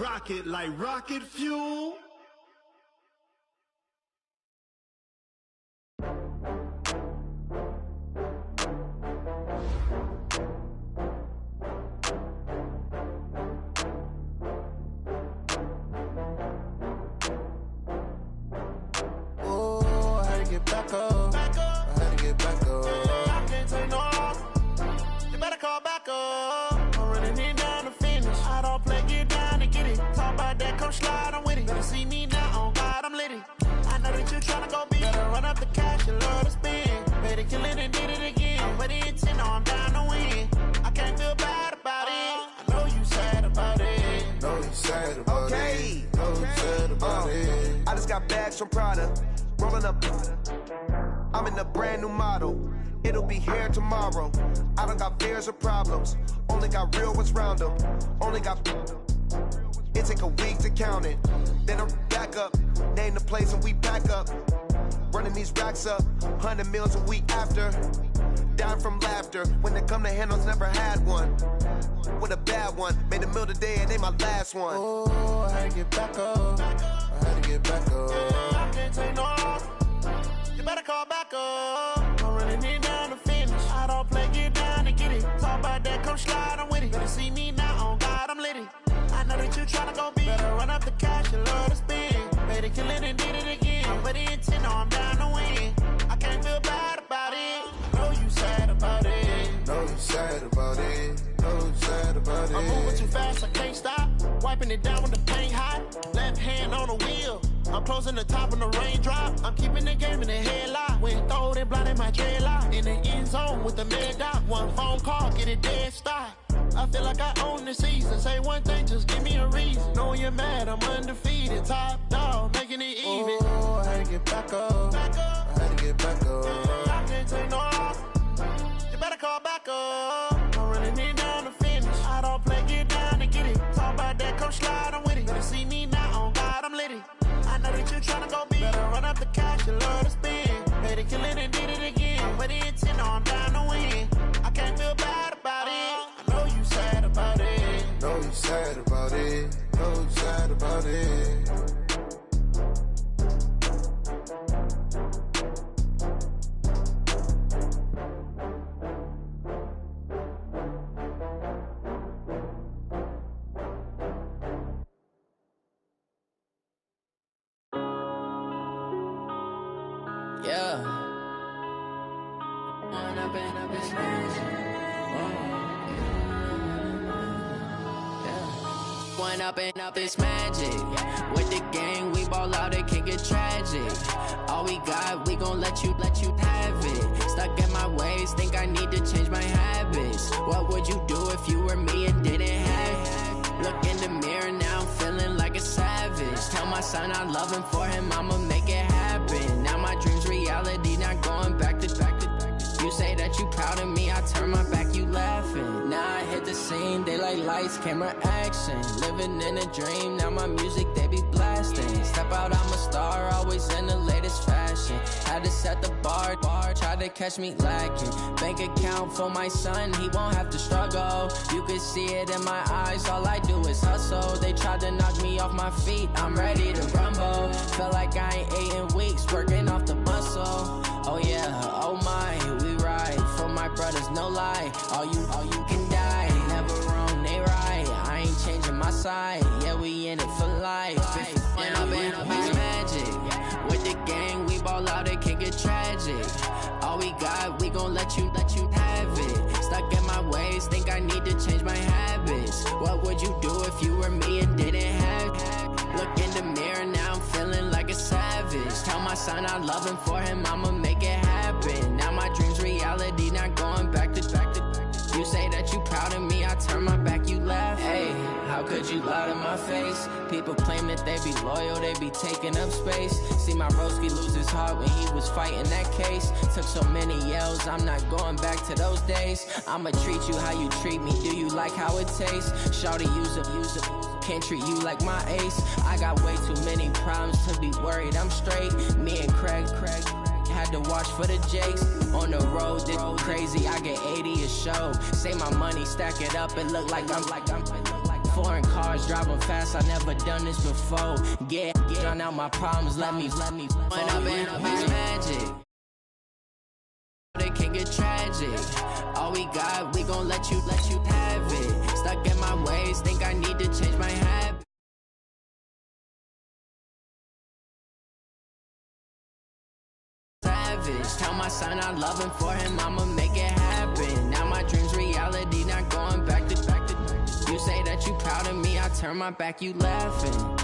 rocket like rocket fuel. Back up. I had to get back up. I can't take no loss. You better call back up. I'm running it down to finish. I don't play, get down to get it. Talk about that, come slide, I'm with it. Better see me now, on God, I'm lit it. I know that you tryna go big. Better run up the cash, you love to spend. Better kill it and did it again. I'm with the intent, I'm down to win. I can't feel bad about it. I know you sad about it. Know you sad about it. Know you sad about it. I just got bags from Prada. Rolling up, I'm in a brand new model. It'll be here tomorrow. I don't got fears or problems. Only got real ones round them. Only got. It take a week to count it. Then I'm back up. Name the place and we back up. Running these racks up. 100 meals a week after. Down from laughter. When they come to handles, never had one. With a bad one. Made a meal today and they my last one. Oh, I had to get back up. I had to get back up. I can't take no loss. You better call back up. I'm running it down to finish. I don't play, get down to get it. Talk about that, come slide, I'm with it. Better see me now, on God, I'm lit it. I know that you tryna go big. Better run up the cash, you love to spend. Better kill it and did it again. I'm with the intent, I'm down to win. I can't feel bad about it. I know you sad about it. Know you sad about it. Know you sad about it. I'm moving too fast, I can't stop. Wiping it down with the paint hot. Left hand on the wheel. I'm closing the top of the raindrop. I'm keeping the game in the headlock. When throwed and blinded my dreadlock. In the end zone with the mad dot. One phone call, get it dead stop. I feel like I own the season. Say one thing, just give me a reason. Knowing you're mad, I'm undefeated. Top dog, making it even. Oh, I had to get back up. I had to get back up. I can't take no loss. You better call back up. I'm running it down to finish. I don't play, get down to get it. Talk about that, come slide, I'm with it. Better see me now, on God, I'm lit it. I know that you tryna go big. Better run up the cash, you love to spend. Better kill it and did it again. I'm with the intent, I'm down to win. I can't feel bad about it. I know you sad about it. Know you sad about it. Know you sad about it. Yeah. One up and up is magic. With the gang, we ball out, it can get tragic. All we got, we gon' let you have it. Stuck in my ways, think I need to change my habits. What would you do if you were me and didn't have it? Look in the mirror, now I'm feeling like a savage. Tell my son I love him, for him I'ma make it happen. Now my dream's reality, not going back to. You say that you proud of me, I turn my back, you laughing. Now I hit the scene, they like lights, camera, action. Living in a dream, now my music, they be blasting. Step out, I'm a star, always in the latest fashion. Had to set the bar, try to catch me lacking. Bank account for my son, he won't have to struggle. You can see it in my eyes, all I do is hustle. They tried to knock me off my feet, I'm ready to rumble. Feel like I ain't ate in weeks, working off the muscle. Oh yeah, oh my, we ride for my brothers, no lie. All you can die, never wrong, they right. I ain't changing my side, yeah, we in it for life. When up and up is magic. With the gang, we ball out, it can get tragic. All we got, we gon' let you have it. Stuck in my ways, think I need to change my habits. What would you do if you were me and didn't have it? Look in the mirror, now I'm feeling like a savage. Tell my son I love him, for him I'ma make it happen. Now my dream's reality, not going back to. You say that you proud of me, I turn my back, you laugh. Hey, how could you lie to my face? People claim that they be loyal, they be taking up space. See my broski lose his heart when he was fighting that case. Took so many yells, I'm not going back to those days. I'ma treat you how you treat me, do you like how it tastes? Shawty, use it, can't treat you like my ace. I got way too many problems to be worried, I'm straight. Me and Craig had to watch for the Jakes. On the road, this crazy, I get 80 a show. Say my money, stack it up, it look like I'm foreign cars, driving fast, I never done this before. Drown out my problems, let me when up it's magic. They can get tragic. All we got, we gon' let you have it. Stuck in my ways, think I need to change my habit. Savage, tell my son I love him, for him I'ma make it happen. Now my dreams reality, not going back to. You say that you proud of me, I turn my back, you laughing.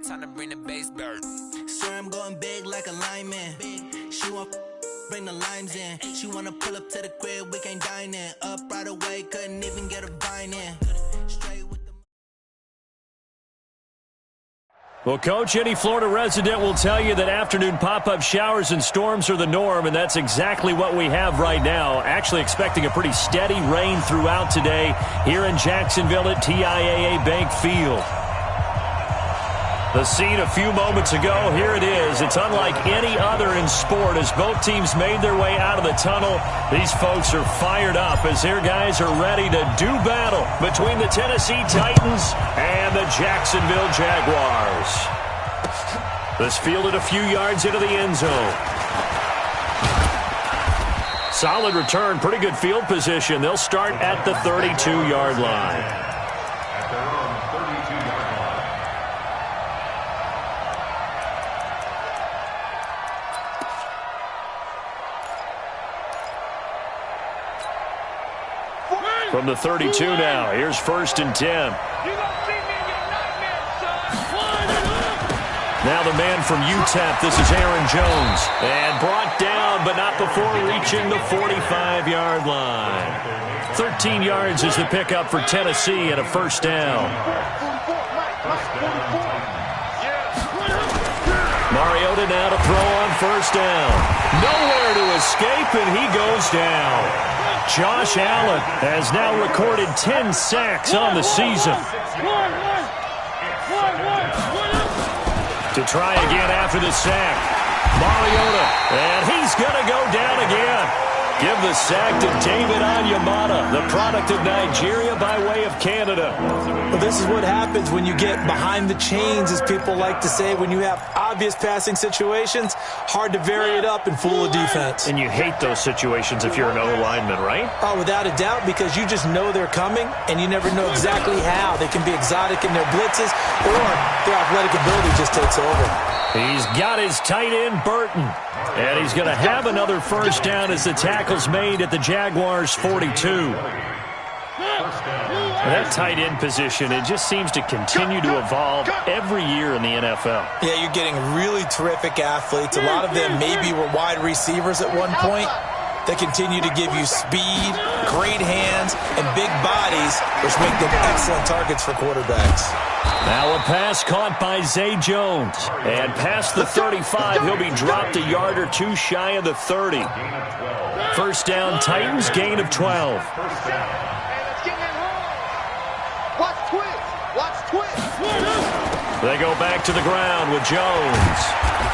Time to bring the bass back. Sir, I'm going big like a lineman. She want bring the limes in. She wanna pull up to the crib, we can't dine in. Up right away, couldn't even get a vine in. Straight with the... Well, Coach, any Florida resident will tell you that afternoon pop-up showers and storms are the norm, and that's exactly what we have right now. Actually expecting a pretty steady rain throughout today here in Jacksonville at TIAA Bank Field. The scene a few moments ago, here it is. It's unlike any other in sport as both teams made their way out of the tunnel. These folks are fired up as their guys are ready to do battle between the Tennessee Titans and the Jacksonville Jaguars. This fielded a few yards into the end zone. Solid return, pretty good field position. They'll start at the 32-yard line. From the 32 now, here's 1st and 10. Now the man from UTEP, this is Aaron Jones. And brought down, but not before reaching the 45-yard line. 13 yards is the pickup for Tennessee and a 1st down. Mariota now to throw on 1st down. Nowhere to escape, and he goes down. Josh Allen has now recorded 10 sacks on the season. To try again after the sack. Mariota, and he's going to go down again. Give the sack to David Onyemata, the product of Nigeria by way of Canada. Well, this is what happens when you get behind the chains, as people like to say. When you have obvious passing situations, hard to vary it up and fool a defense. And you hate those situations if you're an O-lineman, right? Oh, without a doubt, because you just know they're coming, and you never know exactly how. They can be exotic in their blitzes, or their athletic ability just takes over. He's got his tight end, Burton. And he's going to have another 1st down as the tackle's made at the Jaguars' 42. That tight end position, it just seems to continue to evolve every year in the NFL. Yeah, you're getting really terrific athletes. A lot of them maybe were wide receivers at one point. They continue to give you speed, great hands, and big bodies, which make them excellent targets for quarterbacks. Now a pass caught by Zay Jones. And past the 35, he'll be dropped a yard or two shy of the 30. 1st down, Titans, gain of 12. They go back to the ground with Jones.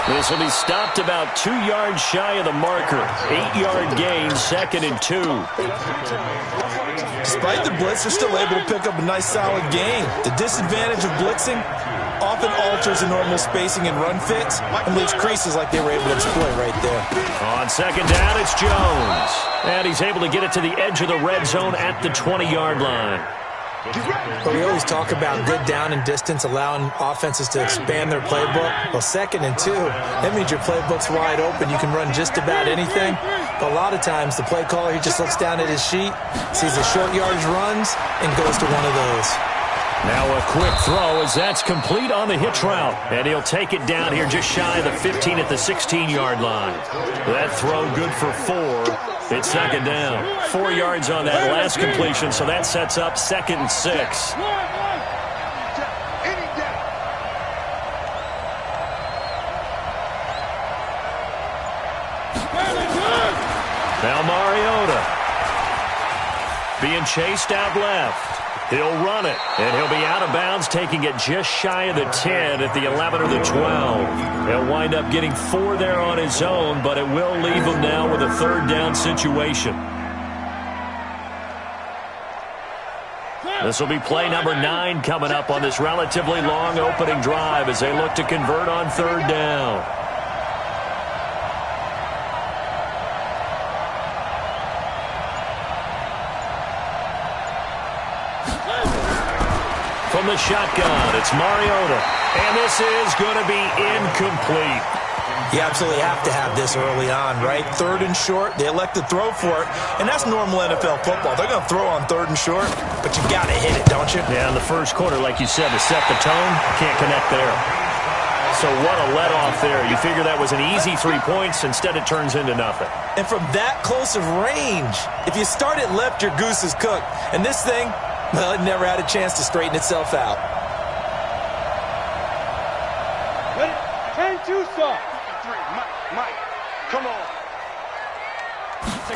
This will be stopped about 2 yards shy of the marker. 8-yard gain, 2nd and 2. Despite the blitz, they're still able to pick up a nice solid gain. The disadvantage of blitzing often alters the normal spacing and run fits and leaves creases like they were able to exploit right there. On 2nd down, it's Jones. And he's able to get it to the edge of the red zone at the 20-yard line. But we always talk about good down and distance, allowing offenses to expand their playbook. Well, 2nd and 2, that means your playbook's wide open. You can run just about anything. But a lot of times, the play caller, he just looks down at his sheet, sees the short yardage runs, and goes to one of those. Now a quick throw as that's complete on the hitch route. And he'll take it down here just shy of the 15 at the 16-yard line. That throw good for 4. It's second down. 4 yards on that last completion, so that sets up 2nd and 6. Now Mariota being chased out left. He'll run it, and he'll be out of bounds, taking it just shy of the 10 at the 11 or the 12. He'll wind up getting 4 there on his own, but it will leave him now with a 3rd down situation. This will be play number 9 coming up on this relatively long opening drive as they look to convert on 3rd down. From the shotgun, it's Mariota, and this is going to be incomplete. You absolutely have to have this early on, right? 3rd and short, they elect to throw for it, and that's normal NFL football. They're going to throw on 3rd and short, but you got to hit it, don't you? Yeah, in the first quarter, like you said, to set the tone, can't connect there. So what a let-off there. You figure that was an easy 3 points. Instead, it turns into nothing. And from that close of range, if you start it left, your goose is cooked. And this thing, well, it never had a chance to straighten itself out. Ready? 10-2 stop. Mike, come on.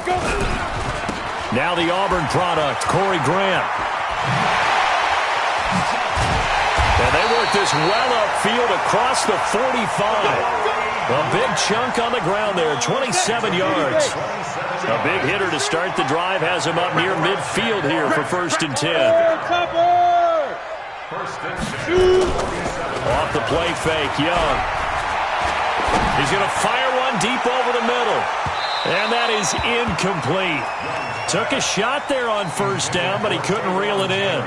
Go. Now the Auburn product, Corey Grant. And they work this well upfield across the 45. A big chunk on the ground there, 27 yards. A big hitter to start the drive has him up near midfield here for 1st and 10. Off the play fake, Young. He's going to fire one deep over the middle. And that is incomplete. Took a shot there on 1st down, but he couldn't reel it in.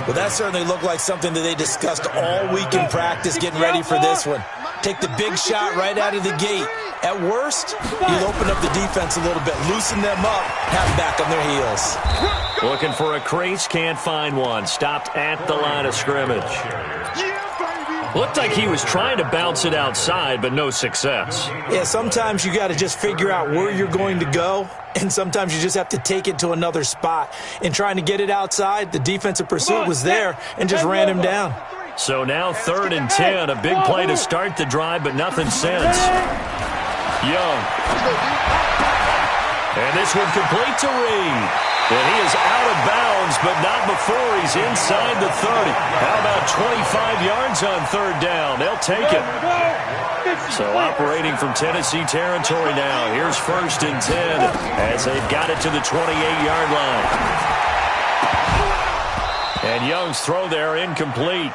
Well, that certainly looked like something that they discussed all week in practice getting ready for this one. Take the big shot right out of the gate. At worst, you'll open up the defense a little bit, loosen them up, have them back on their heels. Looking for a crease, can't find one. Stopped at the line of scrimmage. Looked like he was trying to bounce it outside, but no success. Yeah, sometimes you got to just figure out where you're going to go, and sometimes you just have to take it to another spot. In trying to get it outside, the defensive pursuit was there and just ran him down. So now 3rd and 10, a big play to start the drive, but nothing since. Young. And this one complete to Reed. And he is out of bounds, but not before he's inside the 30. How about 25 yards on 3rd down? They'll take it. So operating from Tennessee territory now. Here's 1st and 10 as they've got it to the 28-yard line. And Young's throw there incomplete.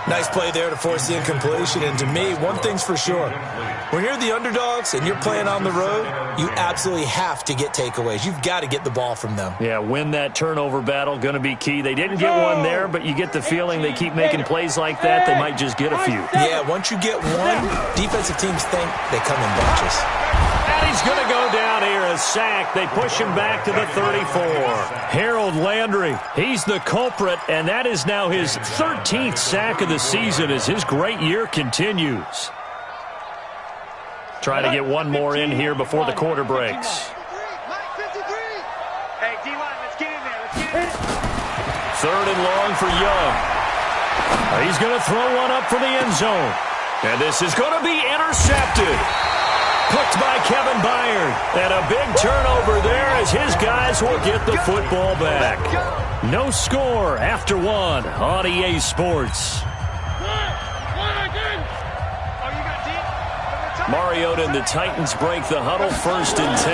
Nice play there to force the incompletion. And to me, one thing's for sure. When you're the underdogs and you're playing on the road, you absolutely have to get takeaways. You've got to get the ball from them. Yeah, win that turnover battle, going to be key. They didn't get one there, but you get the feeling they keep making plays like that, they might just get a few. Yeah, once you get one, defensive teams think they come in bunches. And he's going to go down here, a sack. They push him back to the 34. Harold Landry, he's the culprit, and that is now his 13th sack of the season as his great year continues. Try to get one more in here before the quarter breaks. Hey, D-line, let's get in there. Let's get in there. 3rd and long for Young. He's going to throw one up for the end zone. And this is going to be intercepted. Picked by Kevin Byard. And a big turnover there as his guys will get the football back. No score after 1 on EA Sports. Mariota and the Titans break the huddle, 1st and 10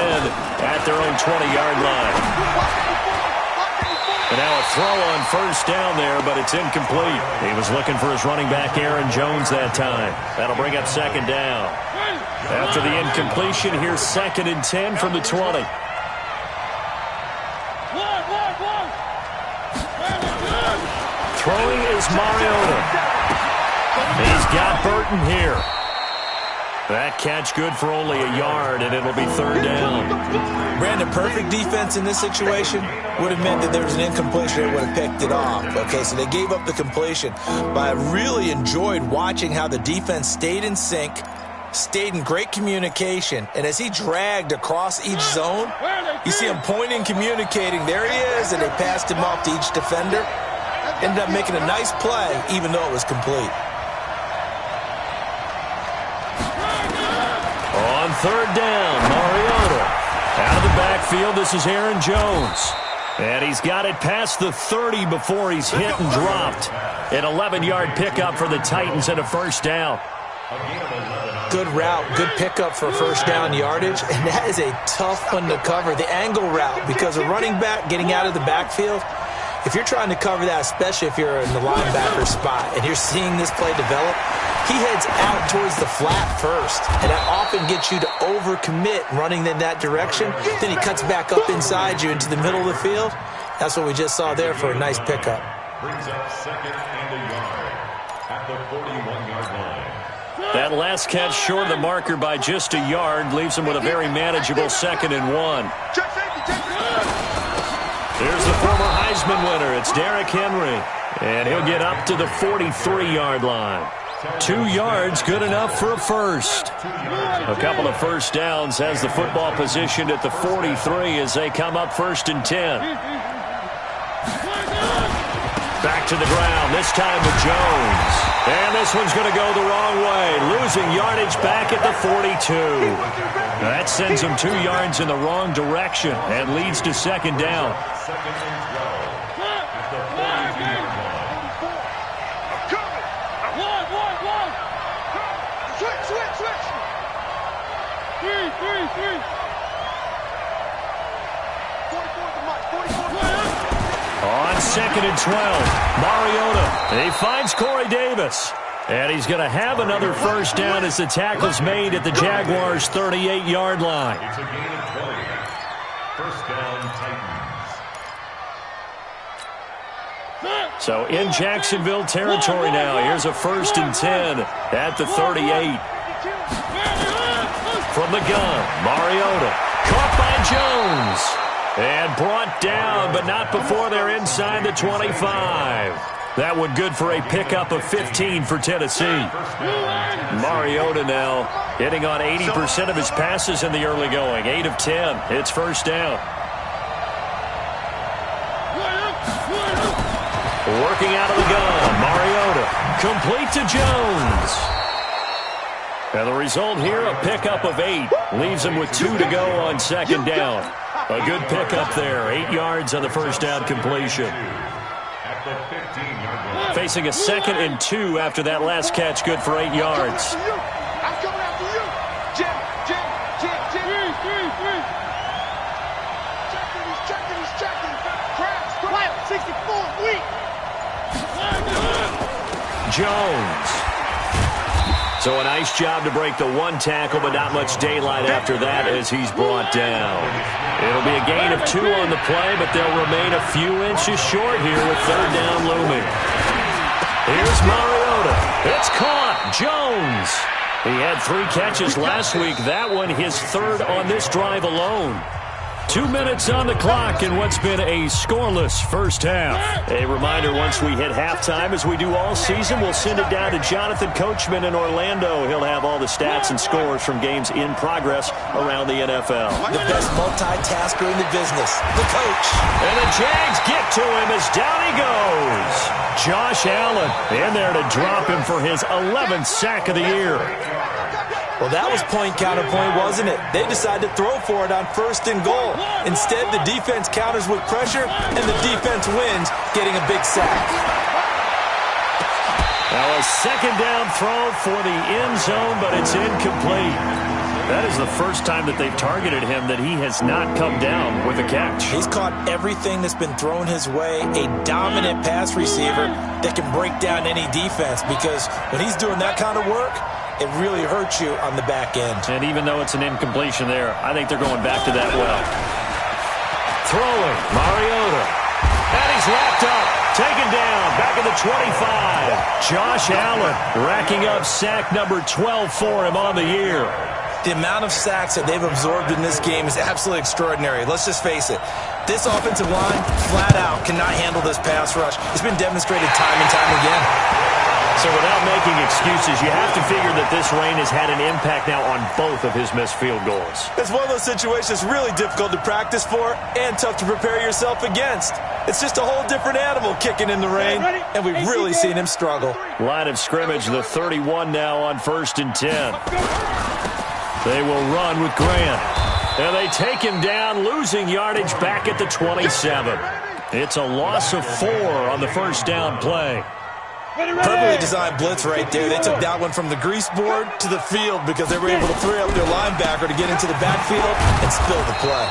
at their own 20-yard line. And now a throw on 1st down there, but it's incomplete. He was looking for his running back, Aaron Jones, that time. That'll bring up 2nd down. After the incompletion, here's 2nd and 10 from the 20. Throwing is Mariota. He's got Burton here. That catch good for only a yard, and it'll be third down. Brandon, perfect defense in this situation would have meant that there was an incompletion. They would have picked it off. Okay, so they gave up the completion. But I really enjoyed watching how the defense stayed in sync, stayed in great communication, and as he dragged across each zone, you see him pointing, communicating. There he is, and they passed him off to each defender. Ended up making a nice play, even though it was complete. On third down, Mariota. Out of the backfield, this is Aaron Jones. And he's got it past the 30 before he's hit and dropped. An 11-yard pickup for the Titans and a first down. Good route, good pickup for first down yardage, and that is a tough one to cover. The angle route, because a running back getting out of the backfield, if you're trying to cover that, especially if you're in the linebacker spot and you're seeing this play develop, he heads out towards the flat first, and that often gets you to overcommit running in that direction. Then he cuts back up inside you into the middle of the field. That's what we just saw there for a nice pickup. Brings up second and a yard at the 41-yard line. That last catch short of the marker by just a yard leaves him with a very manageable 2nd and 1. Here's the former Heisman winner. It's Derrick Henry. And he'll get up to the 43-yard line. 2 yards, good enough for a first. A couple of first downs has the football positioned at the 43 as they come up 1st and 10. Back to the ground, this time with Jones. And this one's going to go the wrong way, losing yardage back at the 42. That sends him 2 yards in the wrong direction and leads to 2nd down. On 2nd and 12, Mariota. He finds Corey Davis. And he's going to have another first down as the tackle's made at the Jaguars' 38-yard line. It's a gain of 20. First down, Titans. So in Jacksonville territory now. Here's a 1st and 10 at the 38. From the gun, Mariota. Caught by Jones. And brought down, but not before they're inside the 25. That one good for a pickup of 15 for Tennessee. Mariota now hitting on 80% of his passes in the early going. 8 of 10. It's first down. Working out of the gun, Mariota. Complete to Jones. And the result here, a pickup of 8. Leaves him with 2 to go on 2nd down. A good pickup there. 8 yards on the first down completion. Facing a 2nd and 2 after that last catch, good for 8 yards. I'm coming after you. Jim. Checking. Crash. Quiet. 64. Weak. Jones. So a nice job to break the 1 tackle, but not much daylight after that as he's brought down. It'll be a gain of 2 on the play, but they'll remain a few inches short here with 3rd down looming. Here's Mariota. It's caught. Jones. He had 3 catches last week. That one his 3rd on this drive alone. 2 minutes on the clock in what's been a scoreless first half. A reminder, once we hit halftime, as we do all season, we'll send it down to Jonathan Coachman in Orlando. He'll have all the stats and scores from games in progress around the NFL. The best multitasker in the business, the coach. And the Jags get to him as down he goes. Josh Allen in there to drop him for his 11th sack of the year. Well, that was point counterpoint, wasn't it? They decided to throw for it on 1st and goal. Instead, the defense counters with pressure, and the defense wins, getting a big sack. Now a 2nd down throw for the end zone, but it's incomplete. That is the first time that they've targeted him that he has not come down with a catch. He's caught everything that's been thrown his way, a dominant pass receiver that can break down any defense, because when he's doing that kind of work, it really hurts you on the back end. And even though it's an incompletion there, I think they're going back to that well. Throwing, Mariota. And he's wrapped up. Taken down. Back at the 25. Josh Allen racking up sack number 12 for him on the year. The amount of sacks that they've absorbed in this game is absolutely extraordinary. Let's just face it. This offensive line, flat out, cannot handle this pass rush. It's been demonstrated time and time again. So without making excuses, you have to figure that this rain has had an impact now on both of his missed field goals. It's one of those situations really difficult to practice for and tough to prepare yourself against. It's just a whole different animal kicking in the rain, and we've really seen him struggle. Line of scrimmage, the 31 now on 1st and 10. They will run with Grant. And they take him down, losing yardage back at the 27. It's a loss of 4 on the first down play. Perfectly designed blitz right there. They took that one from the grease board to the field because they were able to free up their linebacker to get into the backfield and spill the play.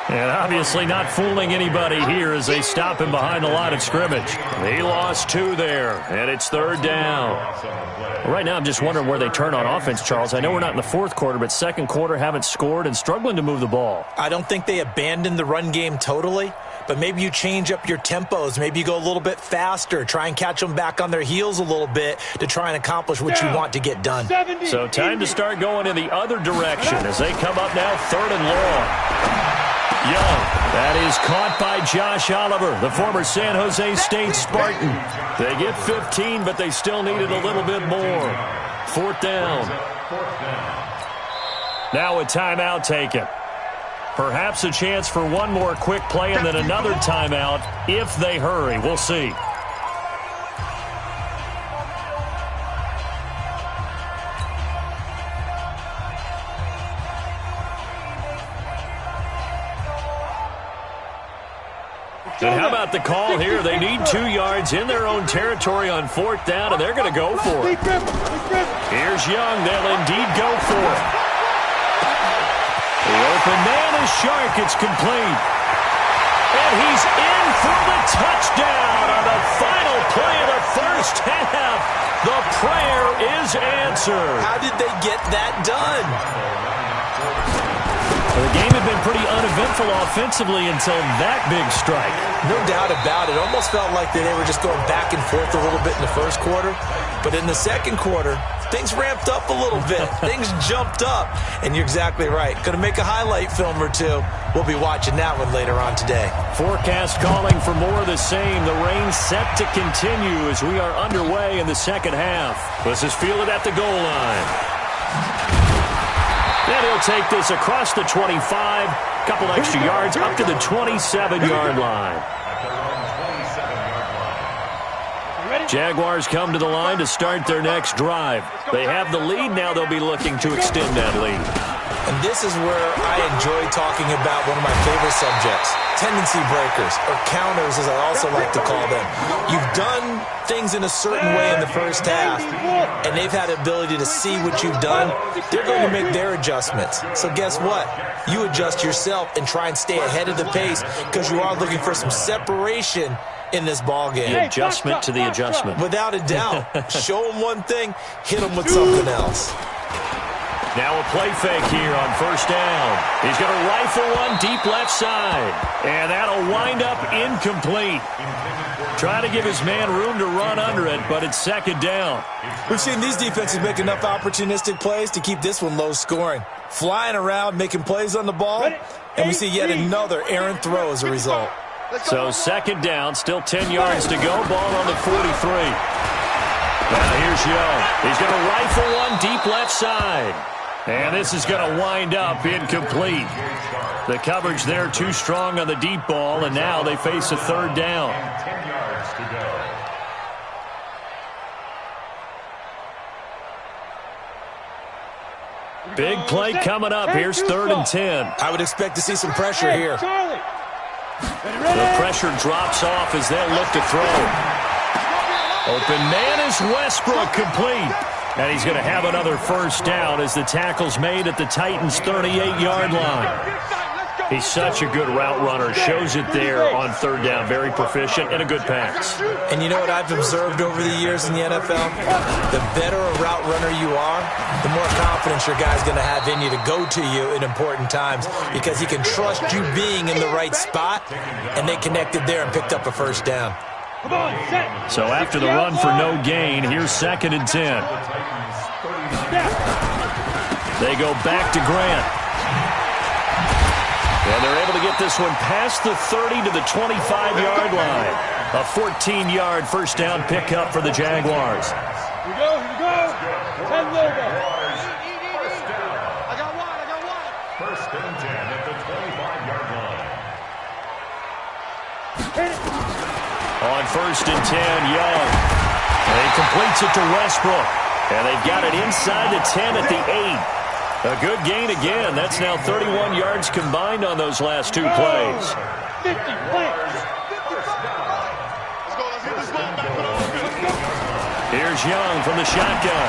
And obviously not fooling anybody here as they stop him behind the line of scrimmage. He lost 2 there, and it's 3rd down. Right now I'm just wondering where they turn on offense, Charles. I know we're not in the 4th quarter, but 2nd quarter haven't scored and struggling to move the ball. I don't think they abandoned the run game totally, but maybe you change up your tempos. Maybe you go a little bit faster, try and catch them back on their heels a little bit to try and accomplish what you want to get done. So time to start going in the other direction as they come up now 3rd and long. Young, that is caught by Josh Oliver, the former San Jose State Spartan. They get 15, but they still needed a little bit more. 4th down. Now a timeout taken. Perhaps a chance for one more quick play and then another timeout if they hurry. We'll see. And how about the call here? They need 2 yards in their own territory on 4th down, and they're going to go for it. Here's Young. They'll indeed go for it. The open man is Shark. It's complete. And he's in for the touchdown on the final play of the first half. The prayer is answered. How did they get that done? The game had been pretty uneventful offensively until that big strike. No doubt about it. Almost felt like they were just going back and forth a little bit in the 1st quarter. But in the 2nd quarter, things ramped up a little bit. Things jumped up. And you're exactly right. Going to make a highlight film or 2. We'll be watching that one later on today. Forecast calling for more of the same. The rain set to continue as we are underway in the 2nd half. This is fielded at the goal line. Then he'll take this across the 25, couple extra yards up to the 27-yard line. Jaguars come to the line to start their next drive. They have the lead. Now they'll be looking to extend that lead. And this is where I enjoy talking about one of my favorite subjects, tendency breakers, or counters as I also like to call them. You've done things in a certain way in the first half, and they've had the ability to see what you've done. They're going to make their adjustments. So guess what? You adjust yourself and try and stay ahead of the pace because you are looking for some separation in this ball game. The adjustment to the adjustment. Without a doubt. Show them one thing, hit them with something else. Now a play fake here on 1st down. He's going to rifle one deep left side. And that'll wind up incomplete. Trying to give his man room to run under it, but it's 2nd down. We've seen these defenses make enough opportunistic plays to keep this one low scoring. Flying around, making plays on the ball, and we see yet another errant throw as a result. So 2nd down, still 10 yards to go. Ball on the 43. Now here's Young. He's going to rifle one deep left side. And this is going to wind up incomplete. The coverage there too strong on the deep ball, and now they face a 3rd down. 10 yards to go. Big play coming up. Here's 3rd and 10. I would expect to see some pressure here. The pressure drops off as they'll look to throw. Open man is Westbrook, complete. And he's going to have another 1st down as the tackle's made at the Titans' 38-yard line. He's such a good route runner. Shows it there on third down. Very proficient and a good pass. And you know what I've observed over the years in the NFL? The better a route runner you are, the more confidence your guy's going to have in you to go to you in important times because he can trust you being in the right spot, and they connected there and picked up a first down. So after the run for no gain, here's 2nd and 10. They go back to Grant. And they're able to get this one past the 30 to the 25-yard line. A 14-yard first down pickup for the Jaguars. Here we go. 10 logo. I got one. First and 10 at the 25-yard line. On 1st and 10, Young. And he completes it to Westbrook. And they've got it inside the 10 at the 8. A good gain again. That's now 31 yards combined on those last 2 plays. 50 plays. Here's Young from the shotgun.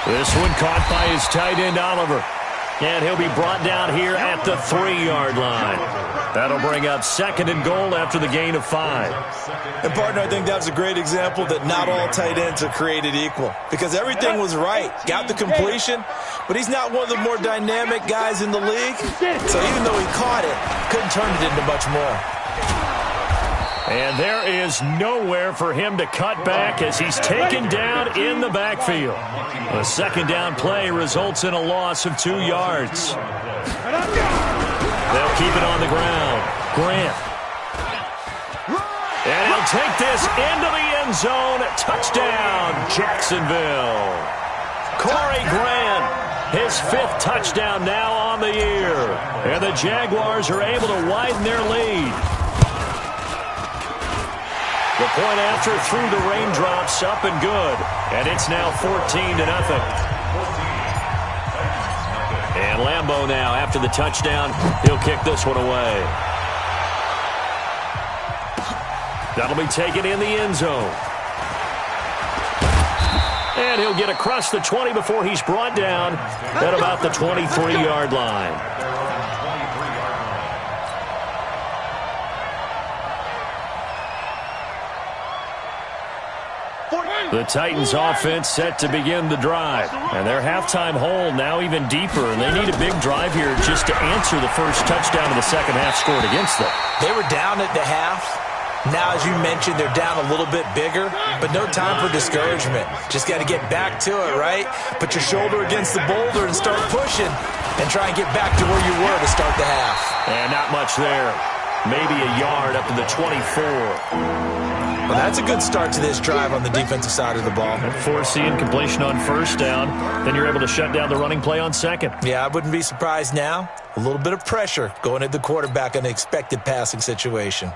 This one caught by his tight end, Oliver. And he'll be brought down here at the 3-yard line. That'll bring up 2nd and goal after the gain of 5. And, partner, I think that was a great example that not all tight ends are created equal because everything was right. Got the completion, but he's not one of the more dynamic guys in the league. So even though he caught it, couldn't turn it into much more. And there is nowhere for him to cut back as he's taken down in the backfield. A 2nd down play results in a loss of 2 yards. They'll keep it on the ground. Grant. And he'll take this into the end zone. Touchdown, Jacksonville. Corey Grant, his 5th touchdown now on the year. And the Jaguars are able to widen their lead. The point after through the raindrops, up and good. And it's now 14-0. And Lambeau now, after the touchdown, he'll kick this one away. That'll be taken in the end zone. And he'll get across the 20 before he's brought down at about the 23-yard line. The Titans offense set to begin the drive. And their halftime hole now even deeper. And they need a big drive here just to answer the first touchdown of the second half scored against them. They were down at the half. Now, as you mentioned, they're down a little bit bigger, but no time for discouragement. Just got to get back to it, right? Put your shoulder against the boulder and start pushing and try and get back to where you were to start the half. And not much there. Maybe a yard up to the 24. Well, that's a good start to this drive on the defensive side of the ball. Forcing completion on first down. Then you're able to shut down the running play on second. Yeah, I wouldn't be surprised now. A little bit of pressure going at the quarterback in an expected passing situation.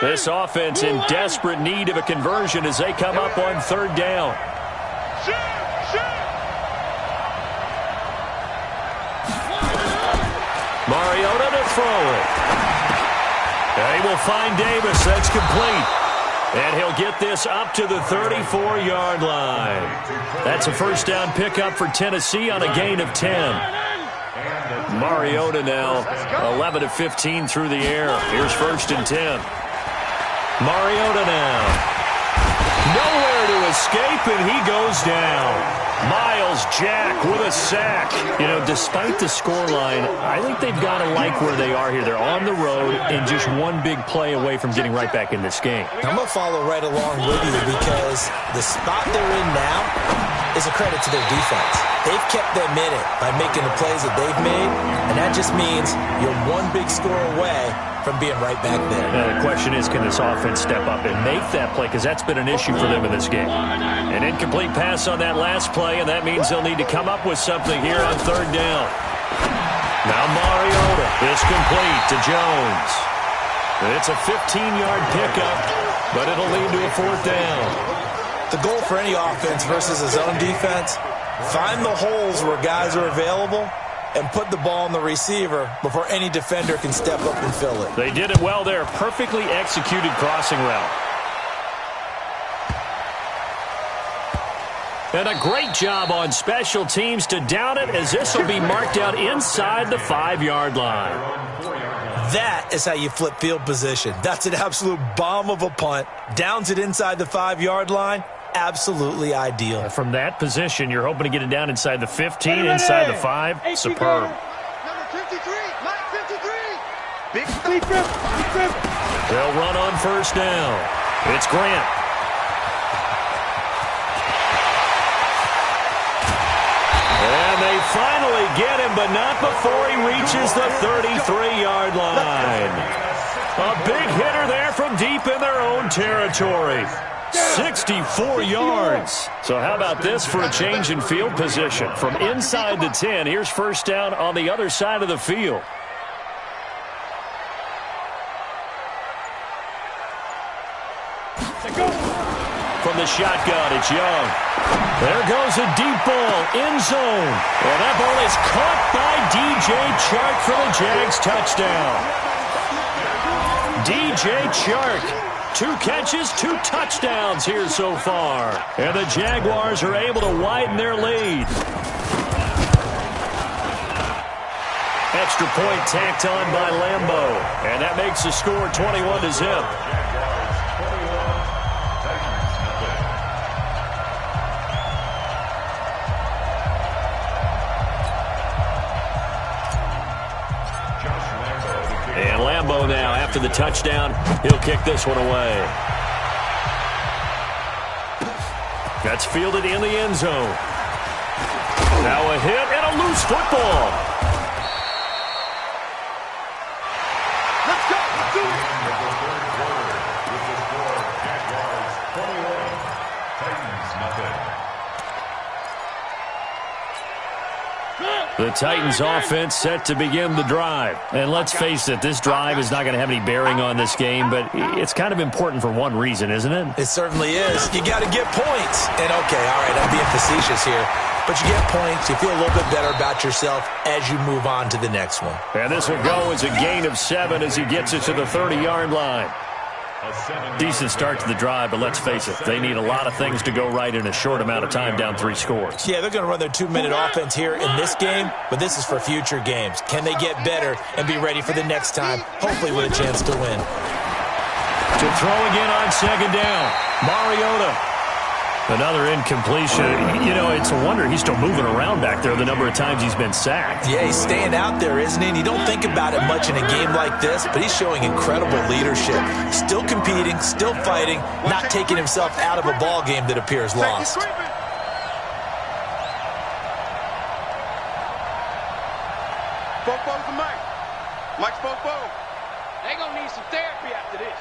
This offense in desperate need of a conversion as they come up on third down. Mariota to throw it. And he will find Davis. That's complete. And he'll get this up to the 34-yard line. That's a first down pickup for Tennessee on a gain of 10. Mariota now 11 of 15 through the air. Here's 1st and 10. Mariota now. Nowhere to escape, and he goes down. Miles Jack with a sack. You know, despite the scoreline, I think they've got to like where they are here. They're on the road and just one big play away from getting right back in this game. I'm going to follow right along with you because the spot they're in now is a credit to their defense. They've kept them in it by making the plays that they've made, and that just means you're one big score away from being right back there. Now the question is, can this offense step up and make that play? Because that's been an issue for them in this game. An incomplete pass on that last play, and that means they'll need to come up with something here on third down. Now Mariota is complete to Jones. It's a 15-yard pickup, but it'll lead to a 4th down. The goal for any offense versus a zone defense, find the holes where guys are available and put the ball on the receiver before any defender can step up and fill it. They did it well there. Perfectly executed crossing route. And a great job on special teams to down it, as this will be marked out inside the 5-yard line. That is how you flip field position. That's an absolute bomb of a punt. Downs it inside the 5-yard line. Absolutely ideal. From that position, you're hoping to get it down inside the 15, inside the 5. Superb. Number 53, Mike 53. Big trip. They'll run on first down. It's Grant. And they finally get him, but not before he reaches the 33-yard line. A big hitter there from deep in their own territory. 64 yards. So how about this for a change in field position? From inside the 10, here's first down on the other side of the field. From the shotgun, it's Young. There goes a deep ball, end zone. And that ball is caught by DJ Chark for the Jags touchdown. DJ Chark. 2 catches, 2 touchdowns here so far. And the Jaguars are able to widen their lead. Extra point tacked on by Lambeau. And that makes the score 21-0. And Lambeau now, after the touchdown, he'll kick this one away. That's fielded in the end zone. Now a hit and a loose football. Let's go. Let's do it. The Titans offense set to begin the drive. And let's face it, this drive is not going to have any bearing on this game, but it's kind of important for one reason, isn't it? It certainly is. You got to get points. And okay, all right, I'm being facetious here. But you get points, you feel a little bit better about yourself as you move on to the next one. And this will go as a gain of 7 as he gets it to the 30-yard line. Decent start to the drive, but let's face it, they need a lot of things to go right in a short amount of time, down 3 scores. Yeah, they're going to run their 2-minute offense here in this game, but this is for future games. Can they get better and be ready for the next time, hopefully with a chance to win? To throw again on second down, Mariota. Another incompletion. You know, it's a wonder he's still moving around back there the number of times he's been sacked. Yeah, he's staying out there, isn't he? And you don't think about it much in a game like this, but he's showing incredible leadership. Still competing, still fighting, not taking himself out of a ball game that appears lost. Fofo's the Mike. Mike's Fofo. They gonna need some therapy after this.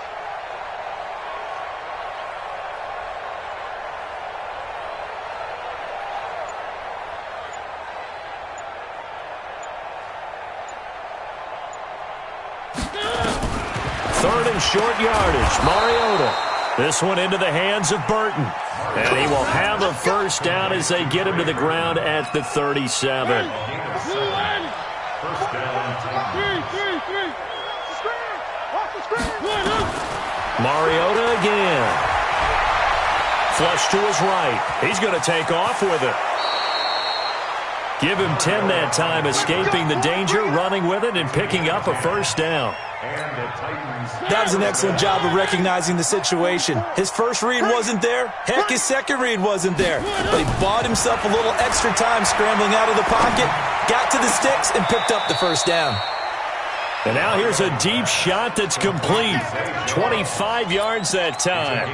Third and short yardage, Mariota. This one into the hands of Burton. And he will have a first down as they get him to the ground at the 37. Mariota again. Flush to his right. He's going to take off with it. Give him 10 that time, escaping the danger, running with it, and picking up a first down. That was an excellent job of recognizing the situation. His first read wasn't there. Heck, his second read wasn't there. But he bought himself a little extra time scrambling out of the pocket, got to the sticks, and picked up the first down. And now here's a deep shot that's complete. 25 yards that time.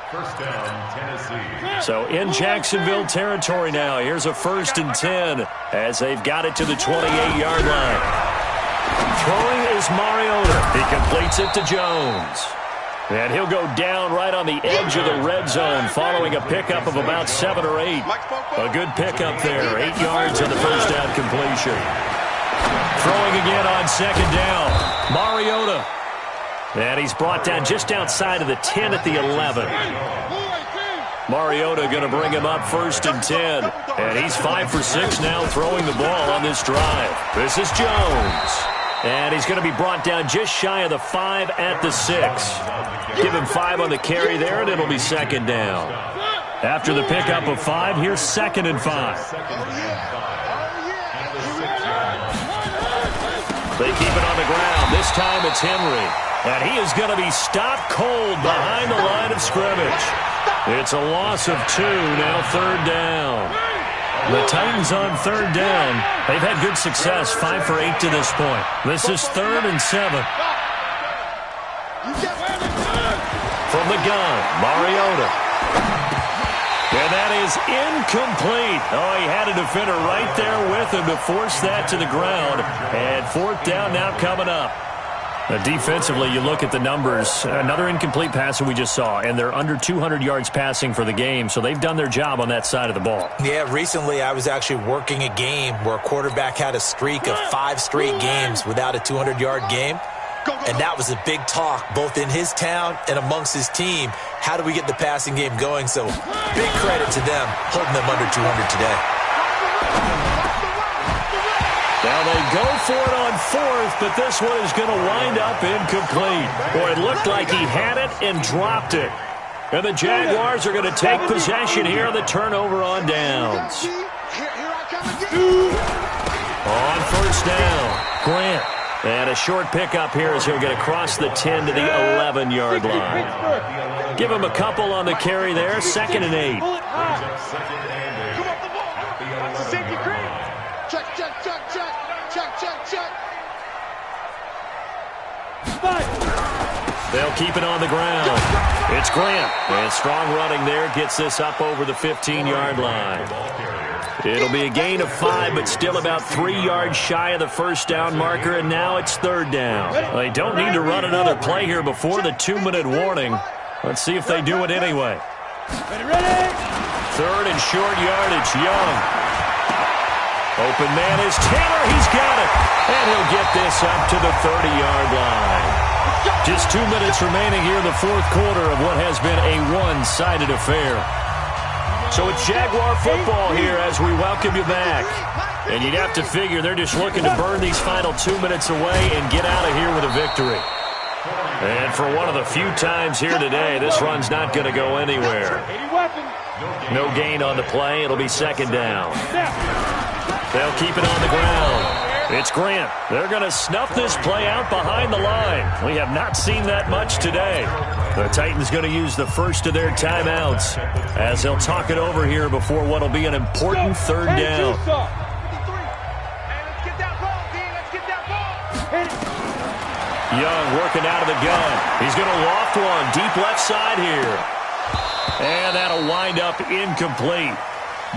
First down, Tennessee. So in Jacksonville territory now. Here's a 1st and 10 as they've got it to the 28-yard line. Throwing is Mariota. He completes it to Jones. And he'll go down right on the edge of the red zone following a pickup of about 7 or 8. A good pickup there. 8 yards on the first down completion. Throwing again on second down. Mariota. And he's brought down just outside of the 10 at the 11. Mariota going to bring him up 1st and 10. And he's 5 for 6 now throwing the ball on this drive. This is Jones. And he's going to be brought down just shy of the 5 at the 6. Give him 5 on the carry there, and it'll be 2nd down. After the pickup of 5, here's 2nd and 5. They keep it on the ground. This time it's Henry. And he is going to be stopped cold behind the line of scrimmage. It's a loss of 2, now 3rd down. The Titans on 3rd down. They've had good success, 5 for 8 to this point. This is 3rd and 7. From the gun, Mariota. And that is incomplete. Oh, he had a defender right there with him to force that to the ground. And 4th down now coming up. Defensively, you look at the numbers. Another incomplete pass that we just saw, and they're under 200 yards passing for the game, so they've done their job on that side of the ball. Yeah, recently I was actually working a game where a quarterback had a streak of 5 straight games without a 200-yard game, and that was a big talk both in his town and amongst his team. How do we get the passing game going? So big credit to them holding them under 200 today. Now they go for it on 4th, but this one is going to wind up incomplete. Boy, it looked like he had it and dropped it. And the Jaguars are going to take possession here on the turnover on downs. On 1st down, Grant. And a short pickup here as he'll get across the 10 to the 11-yard line. Give him a couple on the carry there, 2nd and 8. They'll keep it on the ground. It's Grant. And strong running there gets this up over the 15-yard line. It'll be a gain of 5, but still about 3 yards shy of the 1st down marker, and now it's 3rd down. They don't need to run another play here before the 2-minute warning. Let's see if they do it anyway. 3rd and short yardage, Young. Open man is Taylor. He's got it. And he'll get this up to the 30-yard line. Just 2 minutes remaining here in the 4th quarter of what has been a one-sided affair. So it's Jaguar football here as we welcome you back. And you'd have to figure they're just looking to burn these final 2 minutes away and get out of here with a victory. And for one of the few times here today, this run's not going to go anywhere. No gain on the play. It'll be 2nd down. They'll keep it on the ground. It's Grant. They're going to snuff this play out behind the line. We have not seen that much today. The Titans going to use the first of their timeouts as they'll talk it over here before what will be an important 3rd down. Young working out of the gun. He's going to loft one deep left side here. And that'll wind up incomplete.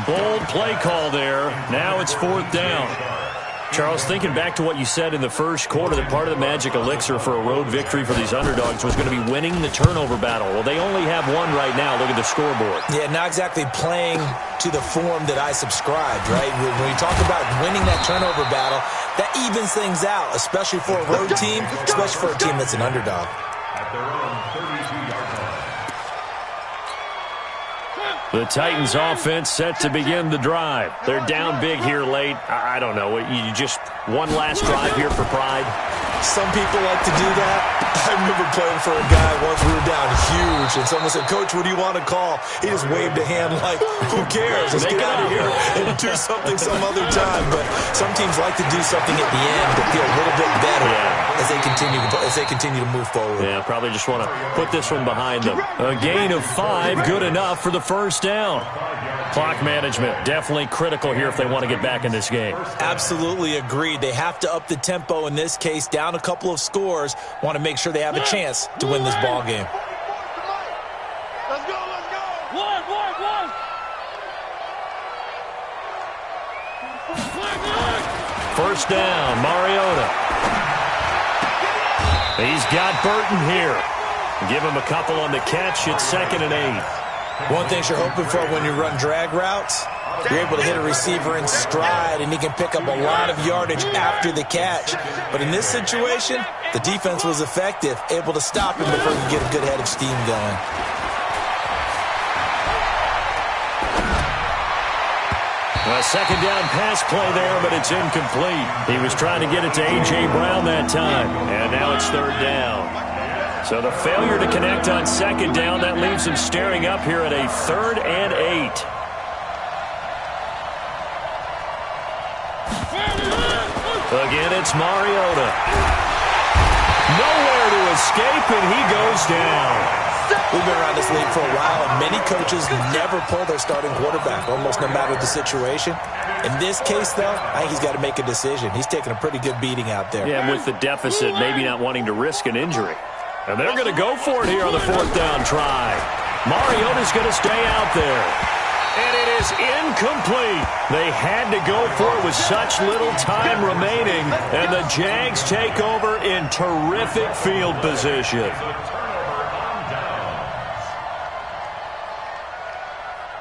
Bold play call there. Now it's 4th down. Charles, thinking back to what you said in the first quarter, that part of the magic elixir for a road victory for these underdogs was going to be winning the turnover battle. Well, they only have one right now. Look at the scoreboard. Yeah, not exactly playing to the form that I subscribed, right? When you talk about winning that turnover battle, that evens things out, especially for a road team, especially for a team that's an underdog. At their own 32-yard line. The Titans offense set to begin the drive. They're down big here late. I don't know. You just one last drive here for pride? Some people like to do that. I remember playing for a guy once we were down huge, and someone said, "Coach, what do you want to call?" He just waved a hand like, who cares? Let's get out of here and do something some other time. But some teams like to do something at the end that feel a little bit better as they continue to move forward. Yeah, probably just want to put this one behind them. A gain of 5, good enough for the 1st down. Clock management, definitely critical here if they want to get back in this game. Absolutely agreed. They have to up the tempo in this case, down a couple of scores. Want to make sure they have a chance to win this ball game. Let's go, let's go. One. 1st down, Mariota. He's got Burton here. Give him a couple on the catch. It's 2nd and 8. One thing you're hoping for when you run drag routes, you're able to hit a receiver in stride, and he can pick up a lot of yardage after the catch. But in this situation, the defense was effective, able to stop him before he get a good head of steam going. A 2nd down pass play there, but it's incomplete. He was trying to get it to A.J. Brown that time, and now it's 3rd down. So the failure to connect on second down, that leaves them staring up here at a 3rd and 8. Again, it's Mariota. Nowhere to escape, and he goes down. We've been around this league for a while, and many coaches never pull their starting quarterback, almost no matter the situation. In this case, though, I think he's got to make a decision. He's taking a pretty good beating out there. Yeah, with the deficit, maybe not wanting to risk an injury. And they're going to go for it here on the 4th down try. Mariota's going to stay out there. And it is incomplete. They had to go for it with such little time remaining. And the Jags take over in terrific field position.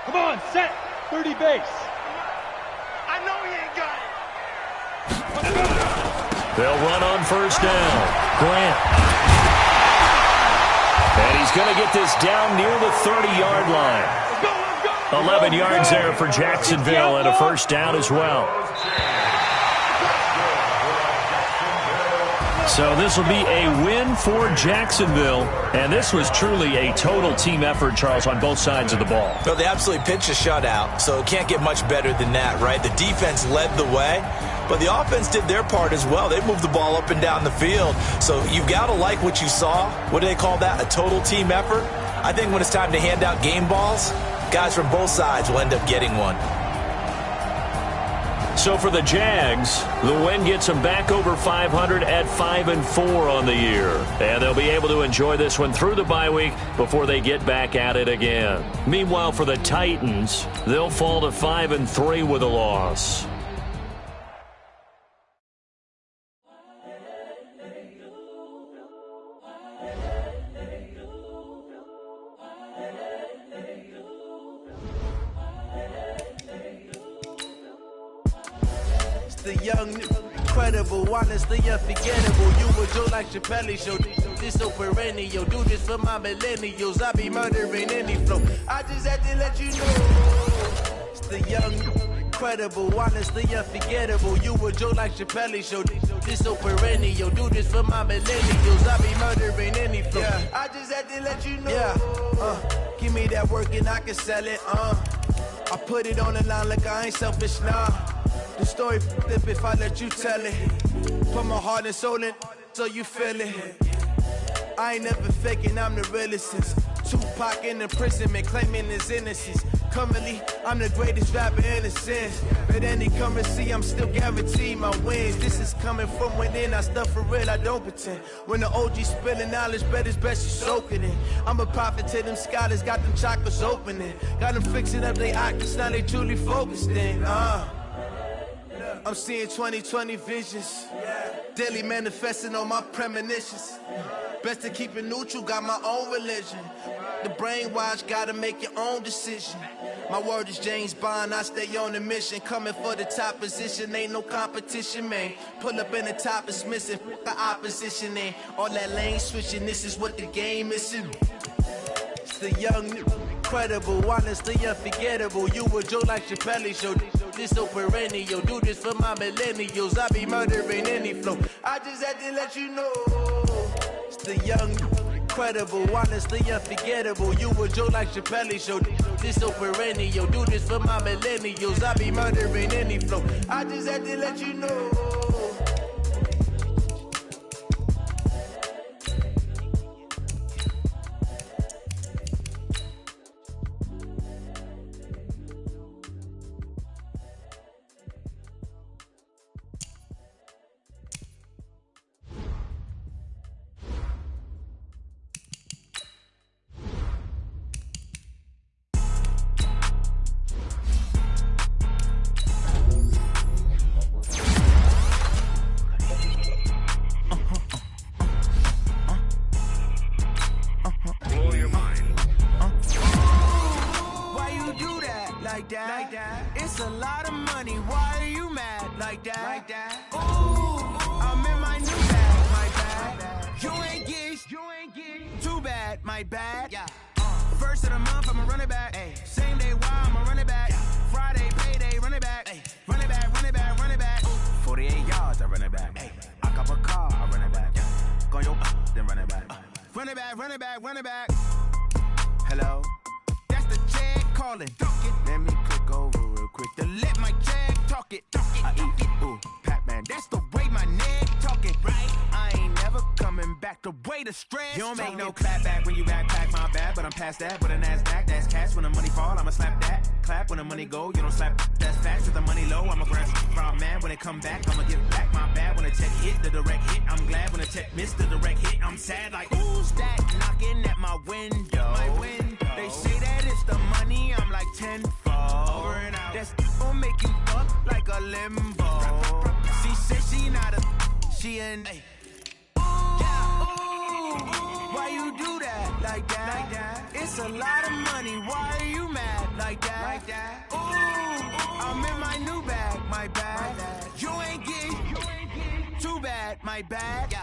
Come on, set. 30 base. I know he ain't got it. They'll run on 1st down. Grant. And he's going to get this down near the 30-yard line. 11 yards there for Jacksonville and a 1st down as well. So this will be a win for Jacksonville, and this was truly a total team effort, Charles, on both sides of the ball. Well, they absolutely pitched a shutout, so it can't get much better than that, right? The defense led the way, but the offense did their part as well. They moved the ball up and down the field, so you've got to like what you saw. What do they call that? A total team effort? I think when it's time to hand out game balls, guys from both sides will end up getting one. So for the Jags, the win gets them back over 500 at 5-4 on the year. And they'll be able to enjoy this one through the bye week before they get back at it again. Meanwhile, for the Titans, they'll fall to 5-3 with a loss. The young, incredible, honestly unforgettable. You were Joe like Chappelle show. This so perennial. Do this for my millennials. I be murdering any flow. I just had to let you know. It's the young, incredible, honestly unforgettable. You were Joe like Chappelle show. This so perennial. Do this for my millennials. I be murdering any flow. Yeah. I just had to let you know. Yeah. Give me that work and I can sell it. I put it on the line like I ain't selfish now. The story flip if I let you tell it. Put my heart and soul in so you feel it. I ain't never faking, I'm the realest since Tupac in imprisonment, claiming his innocence. Currently, I'm the greatest rapper in a sense. But any currency, I'm still guaranteed my wins. This is coming from within, I stuff for real, I don't pretend. When the OG spilling knowledge, bet it's best you soak it in. I'm a prophet to them scholars, got them chakras opening. Got them fixing up their octaves, now they truly focused in. I'm seeing 2020 visions. Daily manifesting on my premonitions. Best to keep it neutral, got my own religion. The brainwash, gotta make your own decision. My word is James Bond, I stay on a mission. Coming for the top position, ain't no competition, man. Pull up in the top, it's missing, the opposition ain't. All that lane switching, this is what the game is. It's the young, incredible, honestly unforgettable. You were Joe like Chappelle show. This so perennial. Do this for my millennials. I be murdering any flow. I just had to let you know. It's the young, incredible, honestly unforgettable. You were Joe like Chappelle show. This so perennial. Do this for my millennials. I be murdering any flow. I just had to let you know. Like that. It's a lot of money. Why are you mad like that? Ooh, I'm in my new bag, my bad. You ain't get too bad, my bad. Yeah. First of the month, I'ma run it back. Ay. Same day, why I'ma run it back. Friday, payday, run it back. Ay. Run it back, run it back, run it back. 48 yards, I run it back. Ay. I cop a car, I run it back. Go yo, then run it back. Run it back. run it back. Hello? That's the jag calling. Let me click over real quick to let my jag talk it. I eat it. Ooh, Pac-Man, that's the way my neck talking. Right? I ain't never coming back the way the stress. You don't make no clap back when you backpack, my bad, but I'm past that. But a NASDAQ, that's cash. When the money fall, I'ma slap that. Clap when the money go, you don't slap. That's fast. With the money low, I'ma grab from man. When it come back, I'ma give back my bad. When the check hit, the direct hit, I'm glad. When the check missed, the direct hit, I'm sad. Like, who's that knocking at my window? They say that it's the money, I'm like tenfold. Over and out. That's gon' make you fuck like a limbo. She said she not a, she an. Why you do that like that? It's a lot of money. Why are you mad like that? Ooh, I'm in my new bag, my bad. You ain't getting too bad, my bad.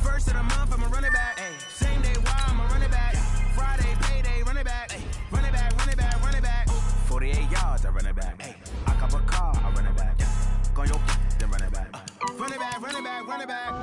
First of the month, I'ma run it back. Same day, why I'ma run it back. Friday, payday, run it back. Run it back, run it back, run it back. 48 yards, I run it back. I cop a car, I run it back. Go on your then run it back. Run it back, run it back, run it back.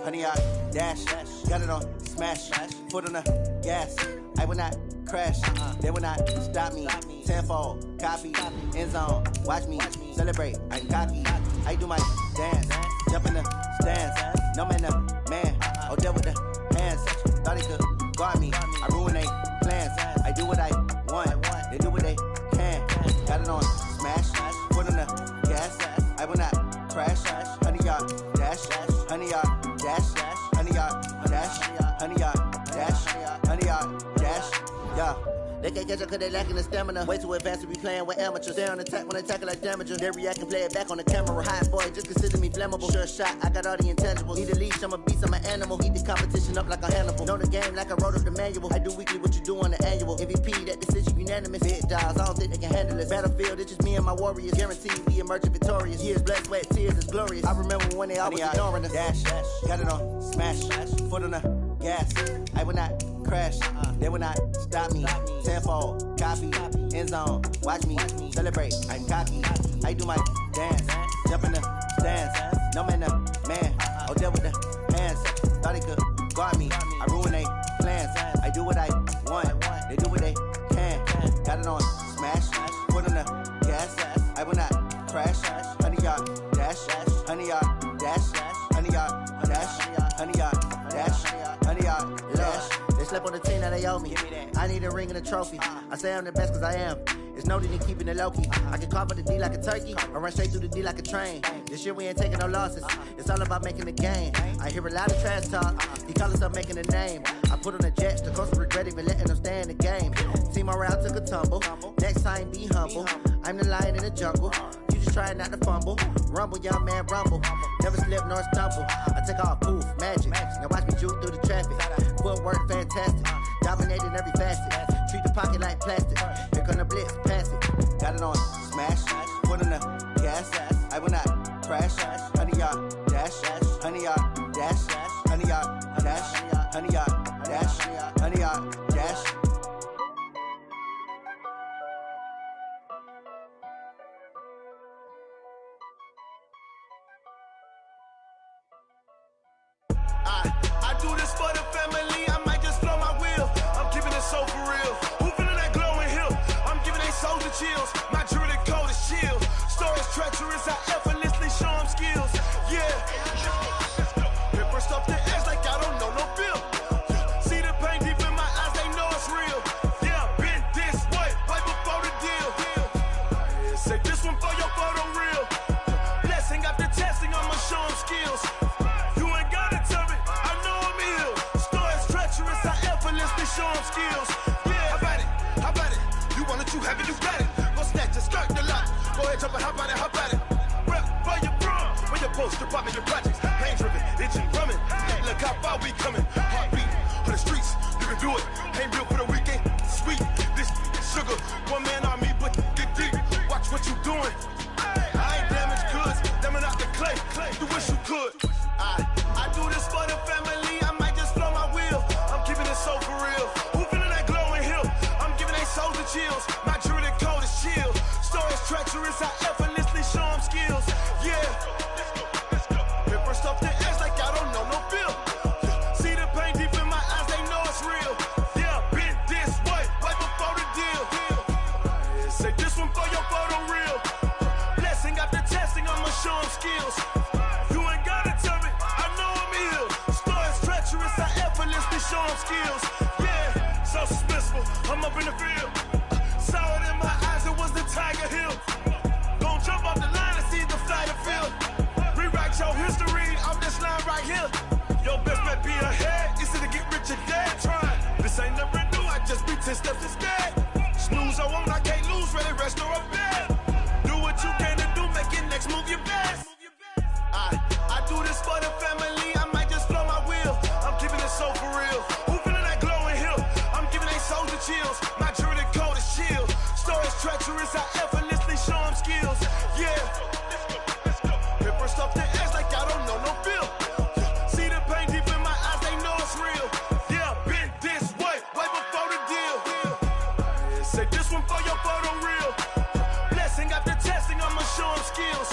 Honey, I dash, got it on smash, foot on the gas. I will not crash, they will not stop me. Tenfold, copy, end zone, watch me celebrate. I'm cocky, I do my dance, jump in the stands. No man, the man, oh deal with the hands. Thought he could guard me, I ruin they plans. I do what I want, they do what they can. Got it on smash, foot on the gas. I will not crash, honey, y'all dash, honey, y'all dash, honey, y'all dash, honey, y'all dash, honey, y'all dash, yeah. They can't catch up cause they lacking the stamina. Way too advanced to be playing with amateurs. Stay on attack when they tackle like damagers. They react and play it back on the camera. Hot boy, just consider me flammable. Sure shot, I got all the intangibles. Need a leash, I'm a beast, I'm an animal. Heat the competition up like a Hannibal. Know the game like I wrote up the manual. I do weekly what you do on the annual. MVP, that decision unanimous. Big dogs, I don't think they can handle it. Battlefield, it's just me and my warriors. Guaranteed we emerging victorious. Years, blood, sweat, tears, it's glorious. I remember when they always ignoring us. Dash, got it on smash, foot on the gas. I will not crash, they will not stop me. Tenfold, copy, end zone, watch me celebrate. I'm cocky, I do my dance, jump in the stands. No man, the man, oh deal with the hands. Thought he could guard me, I ruin they plans. I do what I want, they do what they can. Got it on smash, foot on the gas. I will not crash, honey, y'all dash, honey, y'all dash, honey, y'all dash, honey, y'all dash, honey, y'all dash. They slept on the team that they owe me. I need a ring and a trophy. I say I'm the best cause I am. It's no need in keeping it low-key. I can carve for the D like a turkey, or run straight through the D like a train. This year we ain't taking no losses. It's all about making the game. I hear a lot of trash talk. He call us up making a name. I put on the jets, the coach regret even letting them stay in the game. Team morale took a tumble. Next time be humble. I'm the lion in the jungle. You just trying not to fumble. Rumble, young man, rumble. Never slip nor stumble. I take off, poof, magic. Now watch me juke through the traffic. Footwork fantastic. Dominating every facet. Treat the pocket like plastic. Here come the blitz, pass it. Got it on smash, foot on the gas. I will not crash. Honey, y'all dash, honey, y'all dash, honey, y'all dash, honey, y'all dash, honey, y'all dash. I do this for the family, I might just blow my wheel. I'm keeping it so for real. Who feeling that glowing hill? I'm giving they soldier chills. My jewelry code is chill. Stories treacherous, I effortlessly show them skills. Yeah. Paper stuff the edge like I don't know no bill. See the pain deep in my eyes, they know it's real. Yeah, been this way, right before the deal. Say this one for your photo real. Blessing after testing, I'ma show them skills. Show them skills. Yeah, how about it? How about it? You want it, you have it, you got it. Go snatch the skirt, the lot. Go ahead, jump it, how about it? How about it? Rep for your bro. When your post, department, your projects. Pain driven, itching, drumming. Look how far we coming. Heartbeat on the streets. You can do it. Ain't real for the weekend. Sweet. This sugar. One man army, but get deep. Watch what you doing. I ain't damaged goods. Damn out the clay. You wish you could. I do this for the family. I might just blow my wheel. I'm keeping it so for real. Who feeling that glowing hill? I'm giving they soldier chills. My jewelry code is chill. Stories them skills. You ain't gotta tell me, I know I'm ill. Stories treacherous, I effortlessly show them skills. Yeah, so suspenseful, I'm up in the field. Saw it in my eyes, it was the Tiger Hill. Gon' jump off the line and see the flight of field. Rewrite your history, I'm this line right here. Your best bet be ahead, easy to get rich or dead. Try, this ain't never new, I just be 10 steps instead. Snooze I won't, I can't lose, ready, rest or a bed. Do what you can to do, make your next move your best. I do this for the family, I might just blow my wheel. I'm keeping it so for real. Who feeling that glowing hill? I'm giving they souls the chills. My jewelry code is chill. Stories treacherous, I effortlessly show them skills. Yeah. Hit first off the edge like I don't know no feel. See the pain deep in my eyes, they know it's real. Yeah, been this way before the deal. Say this one for your photo real. Blessing after testing, I'ma show them skills.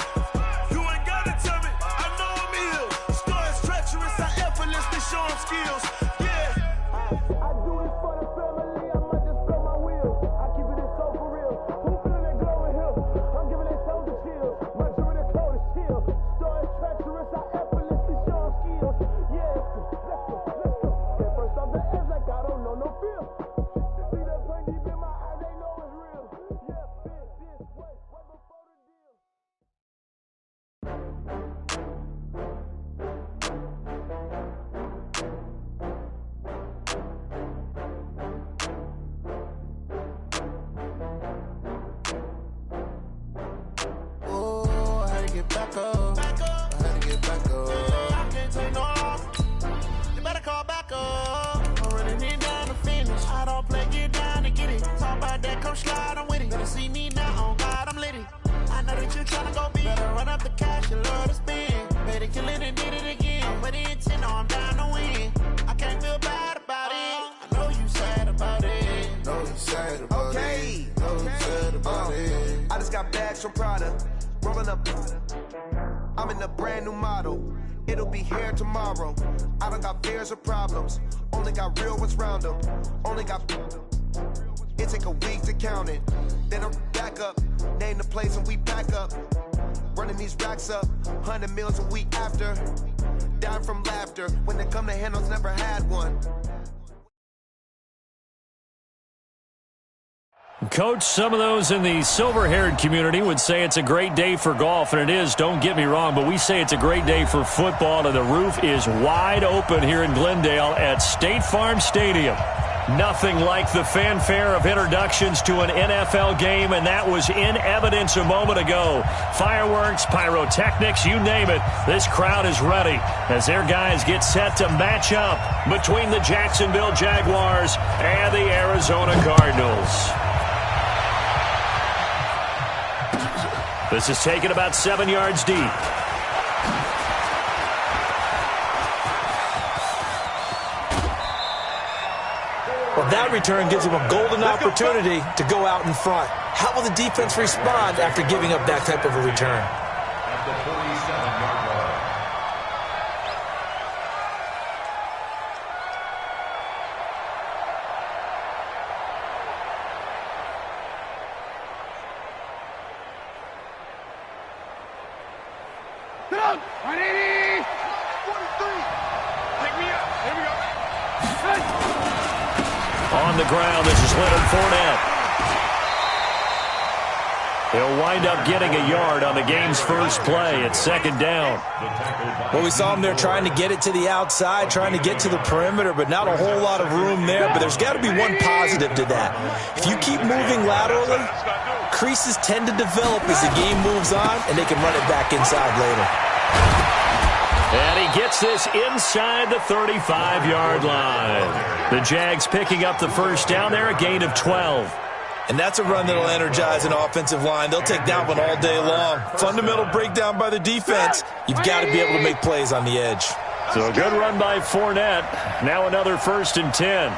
You ain't gotta tell me, I know I'm ill. Stories treacherous, I effortlessly show them skills. Yeah, I do this for the family, I might just blow my wheel. I keep it so for real. Who feeling that glowing hill? I'm giving they souls the chills. My jewelry code is chill. Stories treacherous, I effortlessly show them skills. Yeah, let's go. Get first off the edge like I don't know no feel. See that pain deep in my eyes, they know it's real. Yeah, been this way before the deal. Oh, I had to get back up. I had to get back up. I can't take no loss. You better call back up. I'm running it down to finish. I don't play, get down to get it. Talk about that, come slide, I'm with it. Better see me now, on God, I'm litty. I know that you tryna go big. Better run up the cash, you love to spend. Better kill it and did it again. I'm with the intent, no, I'm down to win. I can't feel bad about it. I know you sad about it. Know you sad about it. Know you sad about it. I just got bags from Prada, rolling up. I'm in a brand new model. It'll be here tomorrow. I don't got fears or problems. Only got real ones round them. Only got. It take a week to count it. Then I'm back up. Name the place and we back up. Running these racks up. 100 meals a week after. Dying from laughter. When they come to handles, never had one. Coach, some of those in the silver-haired community would say it's a great day for golf, and it is, don't get me wrong, but we say it's a great day for football, and the roof is wide open here in Glendale at State Farm Stadium. Nothing like the fanfare of introductions to an NFL game, and that was in evidence a moment ago. Fireworks, pyrotechnics, you name it. This crowd is ready as their guys get set to match up between the Jacksonville Jaguars and the Arizona Cardinals. This is taken about 7 yards deep. Well, that return gives them a golden opportunity to go out in front. How will the defense respond after giving up that type of a return? At the 47-yard line. Get out! 180! 43! Pick me up! Here we go! On the ground, this is Leonard Fournette. He'll wind up getting a yard on the game's first play at second down. Well, we saw him there trying to get it to the outside, trying to get to the perimeter, but not a whole lot of room there. But there's got to be one positive to that. If you keep moving laterally, creases tend to develop as the game moves on, and they can run it back inside later. And he gets this inside the 35-yard line. The Jags picking up the first down there, a gain of 12. And that's a run that'll energize an offensive line. They'll take that one all day long. Fundamental breakdown by the defense. You've got to be able to make plays on the edge. So a good run by Fournette. Now another 1st and 10.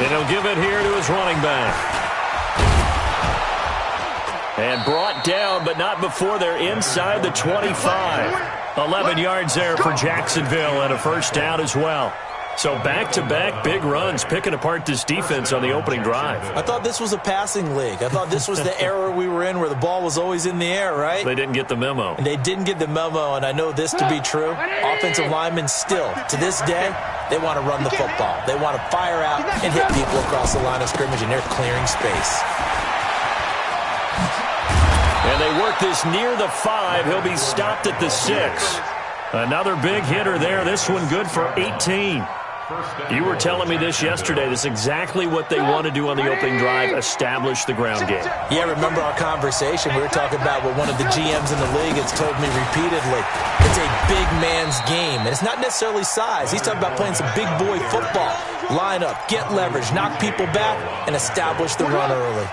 And he'll give it here to his running back. And brought down, but not before they're inside the 25. 11 yards there for Jacksonville and a first down as well. So back-to-back big runs, picking apart this defense on the opening drive. I thought this was a passing league. I thought this was the era we were in where the ball was always in the air, right? They didn't get the memo. And they didn't get the memo, and I know this to be true. Offensive linemen still, to this day, they want to run the football. They want to fire out and hit people across the line of scrimmage, and they're clearing space. And they work this near the 5. He'll be stopped at the 6. Another big hitter there. This one good for 18. You were telling me this yesterday. This is exactly what they want to do on the opening drive, establish the ground game. Yeah, remember our conversation. We were talking about what one of the GMs in the league has told me repeatedly. It's a big man's game, and it's not necessarily size. He's talking about playing some big boy football. Line up, get leverage, knock people back, and establish the run early.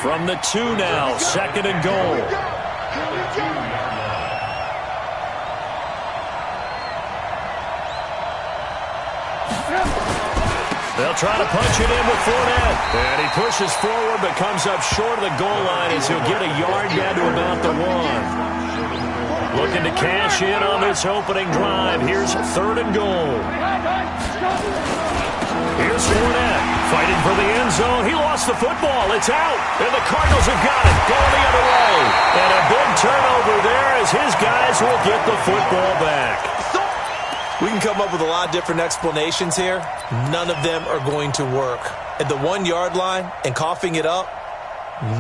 From the 2 now, 2nd and goal. They'll try to punch it in with Fournette. And he pushes forward but comes up short of the goal line as he'll get a yard down to about the 1. Looking to cash in on this opening drive. Here's 3rd and goal. Here's Fournette fighting for the end zone. He lost the football. It's out. And the Cardinals have got it. Going the other way. And a big turnover there as his guys will get the football back. We can come up with a lot of different explanations here. None of them are going to work. At the 1-yard line and coughing it up,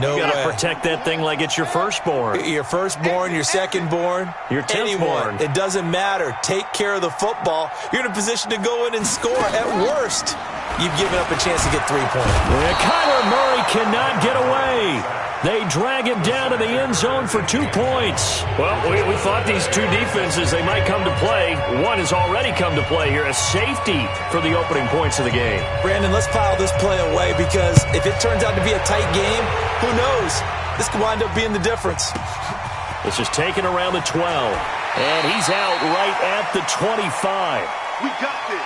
no way. You got to protect that thing like it's your firstborn. Your firstborn, your secondborn, your anyone. It doesn't matter. Take care of the football. You're in a position to go in and score. At worst, you've given up a chance to get 3 points. Kyler Murray cannot get away. They drag him down to the end zone for 2 points. Well, we thought these two defenses, they might come to play. One has already come to play here, a safety for the opening points of the game. Brandon, let's pile this play away because if it turns out to be a tight game, who knows? This could wind up being the difference. This is taken around the 12, and he's out right at the 25. We got this.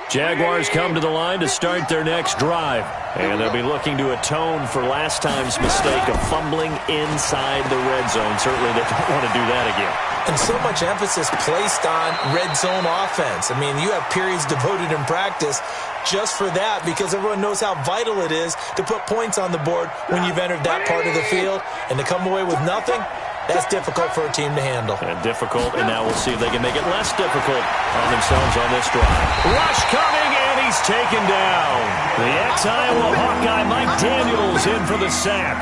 Jaguars come to the line to start their next drive. And they'll be looking to atone for last time's mistake of fumbling inside the red zone. Certainly they don't want to do that again. And so much emphasis placed on red zone offense. I mean, you have periods devoted in practice just for that because everyone knows how vital it is to put points on the board when you've entered that part of the field. And to come away with nothing, that's difficult for a team to handle. And difficult, and now we'll see if they can make it less difficult on themselves on this drive. Rush coming, and he's taken down. The ex-Iowa Hawkeye Mike Daniels in for the sack.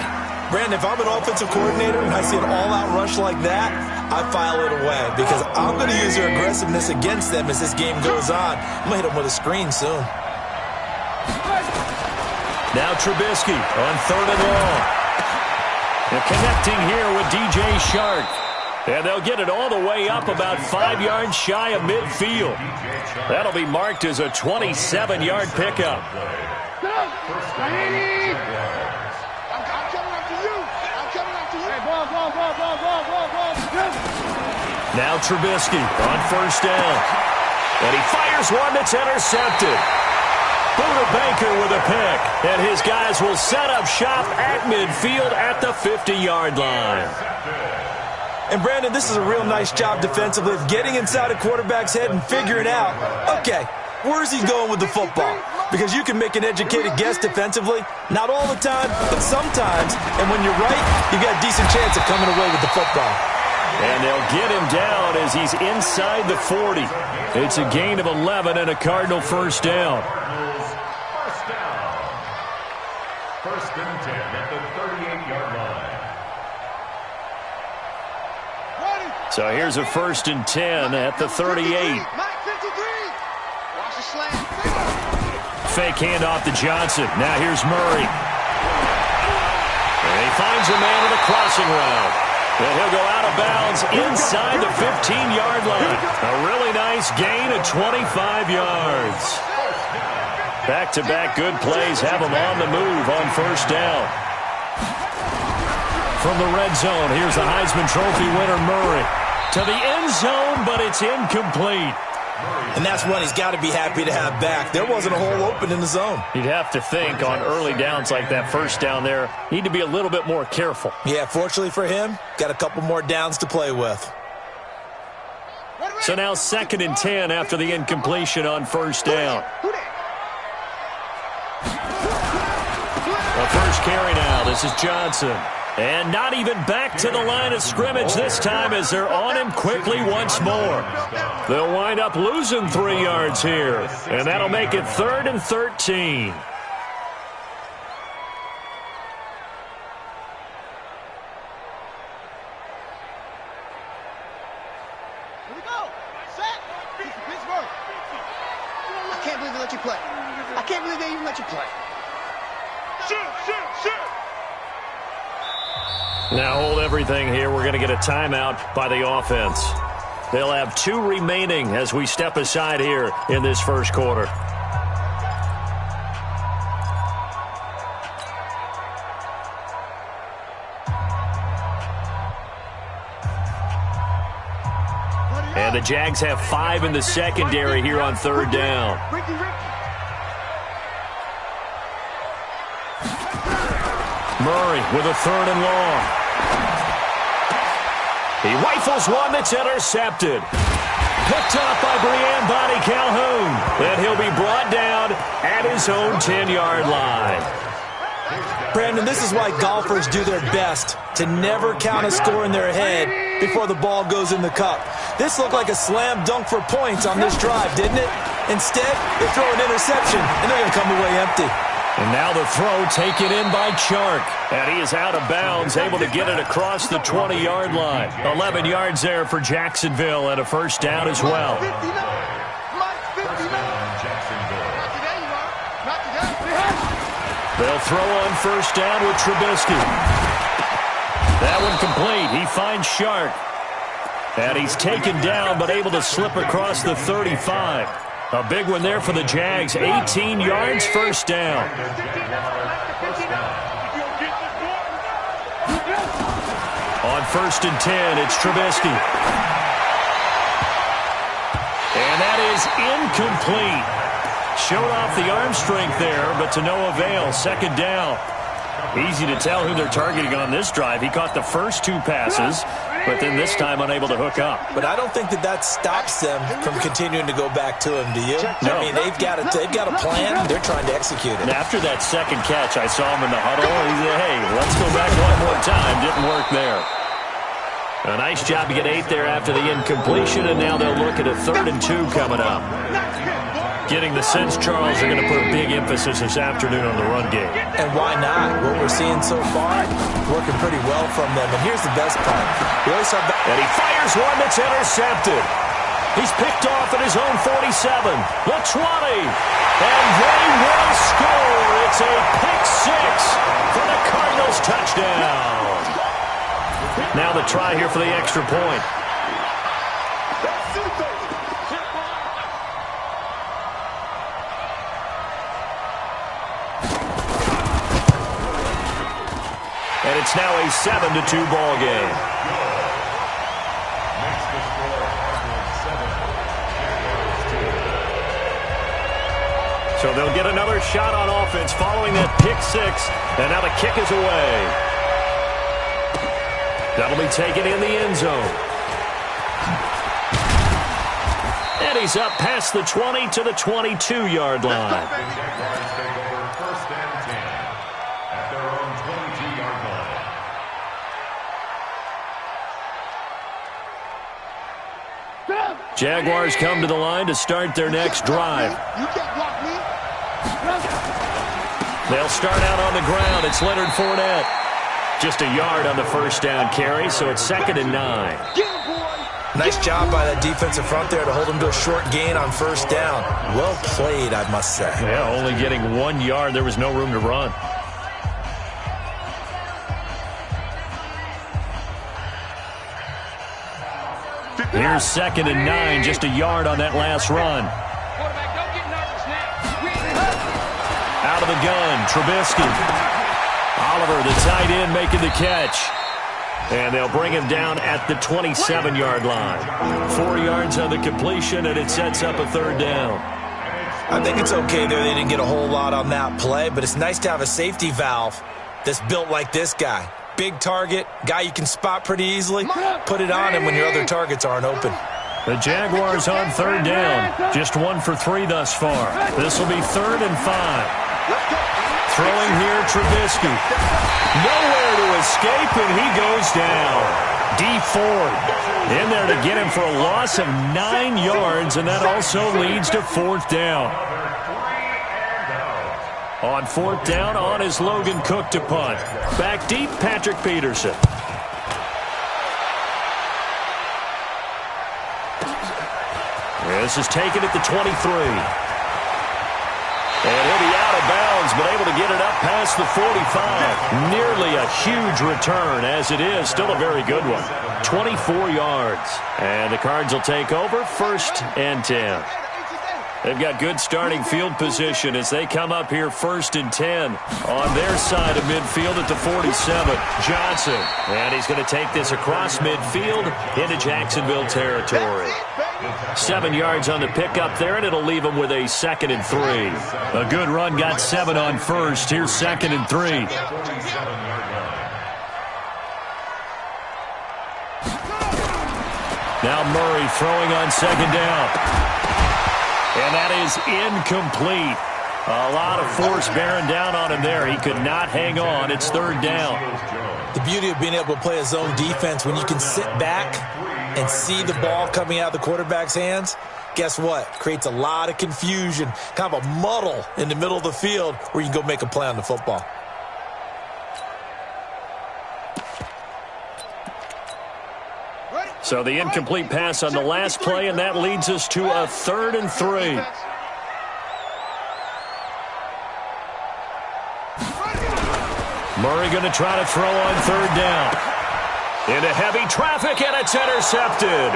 Brandon, if I'm an offensive coordinator and I see an all-out rush like that, I file it away because I'm going to use their aggressiveness against them as this game goes on. I'm going to hit them with a screen soon. Now Trubisky on 3rd and long. They're connecting here with DJ Shark. And they'll get it all the way up about 5 yards shy of midfield. That'll be marked as a 27-yard pickup. Now Trubisky on 1st down. And he fires one that's intercepted. Buda Baker with a pick, and his guys will set up shop at midfield at the 50-yard line. And, Brandon, this is a real nice job defensively of getting inside a quarterback's head and figuring out, okay, where's he going with the football? Because you can make an educated guess defensively, not all the time, but sometimes. And when you're right, you've got a decent chance of coming away with the football. And they'll get him down as he's inside the 40. It's a gain of 11 and a Cardinal 1st down. 1st and 10 at the 38-yard line. So here's a 1st and 10 at the 38. Fake handoff to Johnson. Now here's Murray. And he finds a man in the crossing route. And he'll go out of bounds inside the 15-yard line. A really nice gain of 25 yards. Back-to-back good plays have him on the move on 1st down. From the red zone, here's the Heisman Trophy winner Murray. To the end zone, but it's incomplete. And that's one he's got to be happy to have back. There wasn't a hole open in the zone. You'd have to think on early downs like that first down there, need to be a little bit more careful. Yeah, fortunately for him, got a couple more downs to play with. So now 2nd and 10 after the incompletion on first down. The first carry now. This is Johnson. And not even back to the line of scrimmage this time as they're on him quickly once more. They'll wind up losing 3 yards here. And that'll make it 3rd and 13. I can't believe they let you play. I can't believe they even let you play. Shoot! Now hold everything here. We're going to get a timeout by the offense. They'll have 2 remaining as we step aside here in this first quarter. And the Jags have 5 in the secondary here on 3rd down. Murray with a 3rd and long. He rifles one that's intercepted. Picked off by Brian Bonnie Calhoun. And he'll be brought down at his own 10-yard line. Brandon, this is why golfers do their best to never count a score in their head before the ball goes in the cup. This looked like a slam dunk for points on this drive, didn't it? Instead, they throw an interception, and they're going to come away empty. And now the throw taken in by Chark. And he is out of bounds, able to get it across the 20-yard line. 11 yards there for Jacksonville and a first down as well. They'll throw on first down with Trubisky. That one complete. He finds Chark. And he's taken down but able to slip across the 35. A big one there for the Jags. 18 yards, first down. On 1st and 10, it's Trubisky. And that is incomplete. Showed off the arm strength there, but to no avail. 2nd down. Easy to tell who they're targeting on this drive. He caught the first 2 passes, but then this time unable to hook up. But I don't think that stops them from continuing to go back to him, do you? No. I mean, they've got a plan. They're trying to execute it. And after that second catch, I saw him in the huddle. He said, hey, let's go back one more time. Didn't work there. A nice job to get 8 there after the incompletion, and now they'll look at a 3rd and 2 coming up. Getting the sense Charles are going to put a big emphasis this afternoon on the run game. And why not? What we're seeing so far, working pretty well from them. And here's the best part. And he fires one that's intercepted. He's picked off at his own 47. The 20. And they will score. It's a pick 6 for the Cardinals touchdown. Now the try here for the extra point. And it's now a 7-2 ball game. So they'll get another shot on offense following that pick 6. And now the kick is away. That'll be taken in the end zone. And he's up past the 20 to the 22-yard line. Jaguars come to the line to start their next drive. They'll start out on the ground. It's Leonard Fournette. Just a yard on the first down carry, so it's 2nd and 9. Nice job by that defensive front there to hold them to a short gain on first down. Well played, I must say. Yeah, only getting 1 yard. There was no room to run. Here's 2nd and 9, just a yard on that last run. Out of the gun, Trubisky. Oliver, the tight end, making the catch. And they'll bring him down at the 27-yard line. 4 yards on the completion, and it sets up a third down. I think it's okay there. They didn't get a whole lot on that play, but it's nice to have a safety valve that's built like this guy. Big target, guy you can spot pretty easily. Put it on him when your other targets aren't open. The Jaguars on third down. Just 1 for 3 thus far. This will be 3rd and 5. Throwing here, Trubisky. Nowhere to escape, and he goes down. D Ford in there to get him for a loss of 9 yards, and that also leads to 4th down. On 4th down, on is Logan Cook to punt. Back deep, Patrick Peterson. This is taken at the 23. And he'll be out of bounds, but able to get it up past the 45. Nearly a huge return, as it is. Still a very good one. 24 yards. And the Cards will take over, 1st and 10. They've got good starting field position as they come up here 1st and 10 on their side of midfield at the 47. Johnson, and he's going to take this across midfield into Jacksonville territory. 7 yards on the pickup there, and it'll leave him with a 2nd and 3. A good run, got 7 on first. Here's 2nd and 3. Now Murray throwing on 2nd down. And that is incomplete. A lot of force bearing down on him there. He could not hang on. It's 3rd down. The beauty of being able to play a zone defense when you can sit back and see the ball coming out of the quarterback's hands, guess what? Creates a lot of confusion, kind of a muddle in the middle of the field where you can go make a play on the football. So the incomplete pass on the last play, and that leads us to a 3rd and 3. Murray going to try to throw on 3rd down. Into heavy traffic, and it's intercepted.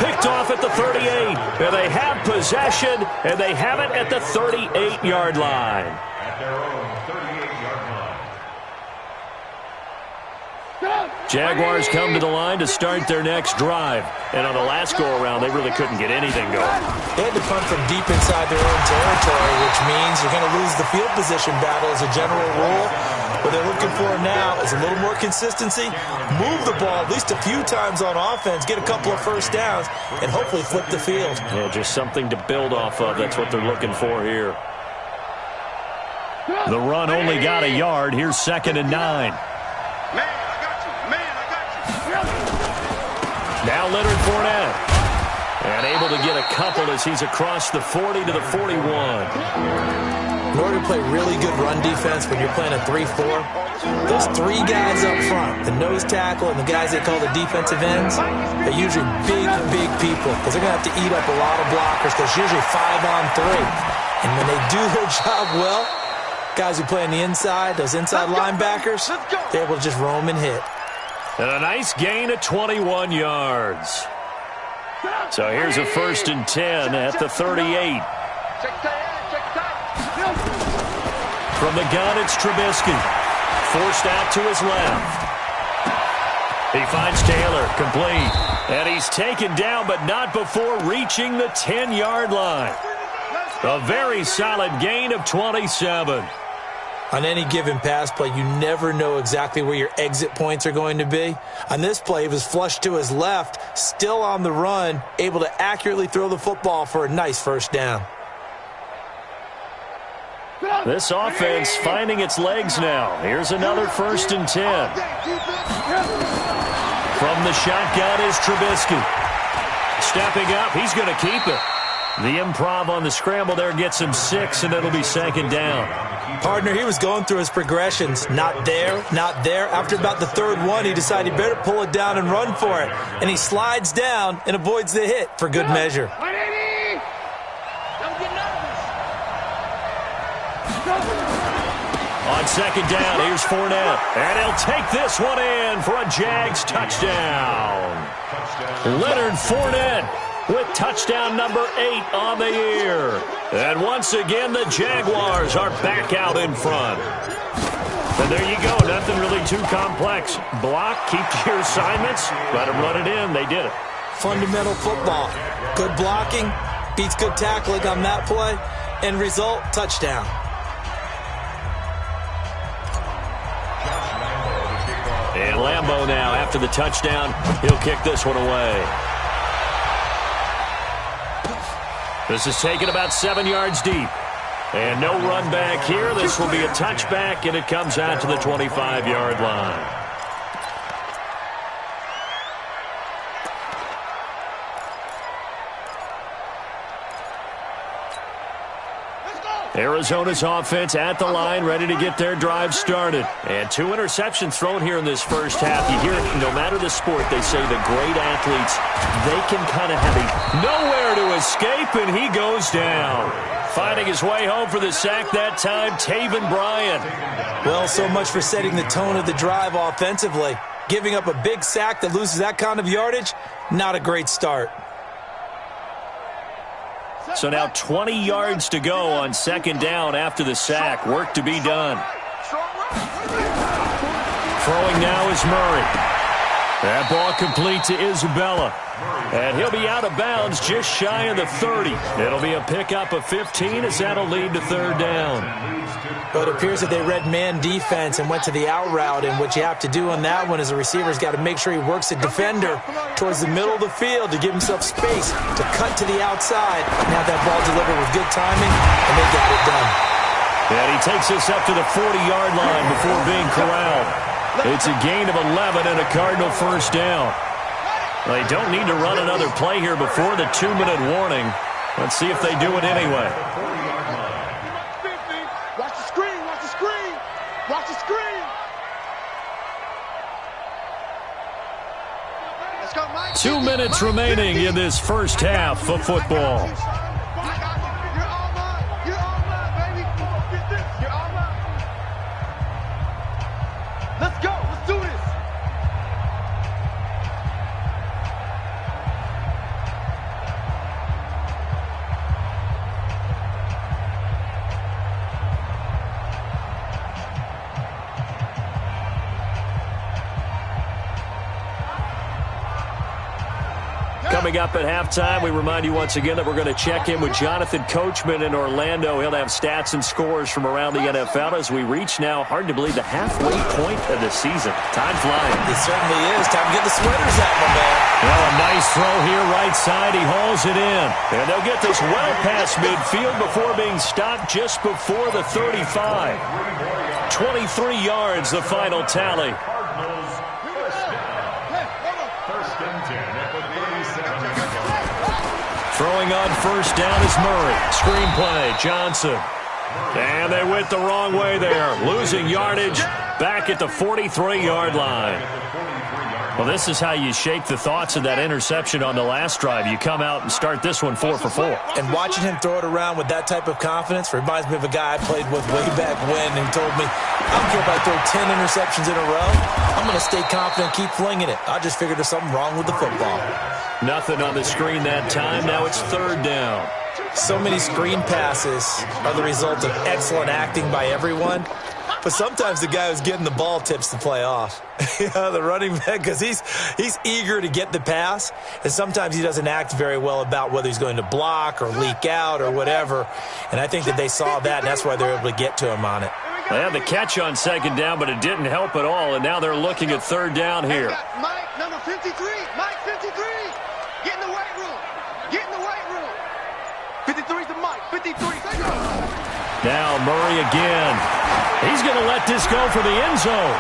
Picked off at the 38. And they have possession, and they have it at the 38-yard line. At their own 38-yard line. Jaguars come to the line to start their next drive. And on the last go-around, they really couldn't get anything going. They had to punt from deep inside their own territory, which means you're going to lose the field position battle as a general rule. What they're looking for now is a little more consistency, move the ball at least a few times on offense, get a couple of 1st downs, and hopefully flip the field. Yeah, just something to build off of. That's what they're looking for here. The run only got a yard. Here's 2nd and 9. Man, I got you. Man, I got you. Now Leonard Fournette. And able to get a couple as he's across the 40 to the 41. In order to play really good run defense when you're playing a 3-4, those 3 guys up front, the nose tackle and the guys they call the defensive ends, are usually big people because they're going to have to eat up a lot of blockers because it's usually 5-on-3. And when they do their job well, guys who play on the inside, those inside linebackers, they're able to just roam and hit. And a nice gain of 21 yards. So here's a 1st and 10 at the 38. From the gun, it's Trubisky. Forced out to his left. He finds Taylor, complete. And he's taken down, but not before reaching the 10-yard line. A very solid gain of 27. On any given pass play, you never know exactly where your exit points are going to be. On this play, he was flushed to his left, still on the run, able to accurately throw the football for a nice 1st down. This offense finding its legs now. Here's another 1st and 10. From the shotgun is Trubisky. Stepping up, he's going to keep it. The improv on the scramble there gets him 6, and it'll be 2nd down. Partner, he was going through his progressions. Not there, not there. After about the 3rd one, he decided he better pull it down and run for it. And he slides down and avoids the hit for good measure. On 2nd down, here's Fournette. And he'll take this one in for a Jags touchdown. Leonard Fournette with touchdown number 8 on the year. And once again, the Jaguars are back out in front. And there you go. Nothing really too complex. Block, keep to your assignments, let them run it in. They did it. Fundamental football. Good blocking beats good tackling on that play. End result, touchdown. And Lambeau now, after the touchdown, he'll kick this one away. This is taken about 7 yards deep. And no run back here. This will be a touchback, and it comes out to the 25-yard line. Arizona's offense at the line, ready to get their drive started. And 2 interceptions thrown here in this first half. You hear, no matter the sport, they say the great athletes, they can kind of have nowhere to escape, and he goes down. Finding his way home for the sack that time, Taven Bryan. Well, so much for setting the tone of the drive offensively. Giving up a big sack that loses that kind of yardage, not a great start. So now 20 yards to go on second down after the sack. Work to be done. Throwing now is Murray. That ball complete to Isabella. And he'll be out of bounds just shy of the 30. It'll be a pickup of 15 as that'll lead to third down. But it appears that they read man defense and went to the out route, and what you have to do on that one is the receiver's got to make sure he works the defender towards the middle of the field to give himself space to cut to the outside and have that ball delivered with good timing, and they got it done. And he takes this up to the 40-yard line before being corralled. It's a gain of 11 and a Cardinal first down. They don't need to run another play here before the 2-minute warning. Let's see if they do it anyway. Watch the screen, watch the screen, watch the screen. Let's go, Mike. 2 minutes remaining in this first half of football. Let's go. Let's do this. Coming up at halftime, we remind you once again that we're going to check in with Jonathan Coachman in Orlando. He'll have stats and scores from around the NFL as we reach now, hard to believe, the halfway point of the season. Time flying. It certainly is. Time to get the sweaters out, my man. Well, a nice throw here, right side. He hauls it in. And they'll get this well past midfield before being stopped just before the 35. 23 yards, the final tally. Throwing on first down is Murray. Screenplay, Johnson. And they went the wrong way there. Losing yardage back at the 43-yard line. Well, this is how you shake the thoughts of that interception on the last drive. You come out and start this one 4 for 4. And watching him throw it around with that type of confidence reminds me of a guy I played with way back when, and he told me, I don't care if I throw 10 interceptions in a row. I'm going to stay confident and keep flinging it. I just figured there's something wrong with the football. Nothing on the screen that time. Now it's third down. So many screen passes are the result of excellent acting by everyone. But sometimes the guy who's getting the ball tips the play off. The running back, because he's eager to get the pass, and sometimes he doesn't act very well about whether he's going to block or leak out or whatever. And I think that they saw that, and that's why they're able to get to him on it. They had the catch on second down, but it didn't help at all, and now they're looking at third down here. Mike, number 53. Mike, 53. Get in the weight room. Get in the weight room. 53 to Mike. 53. Now Murray again. He's going to let this go for the end zone.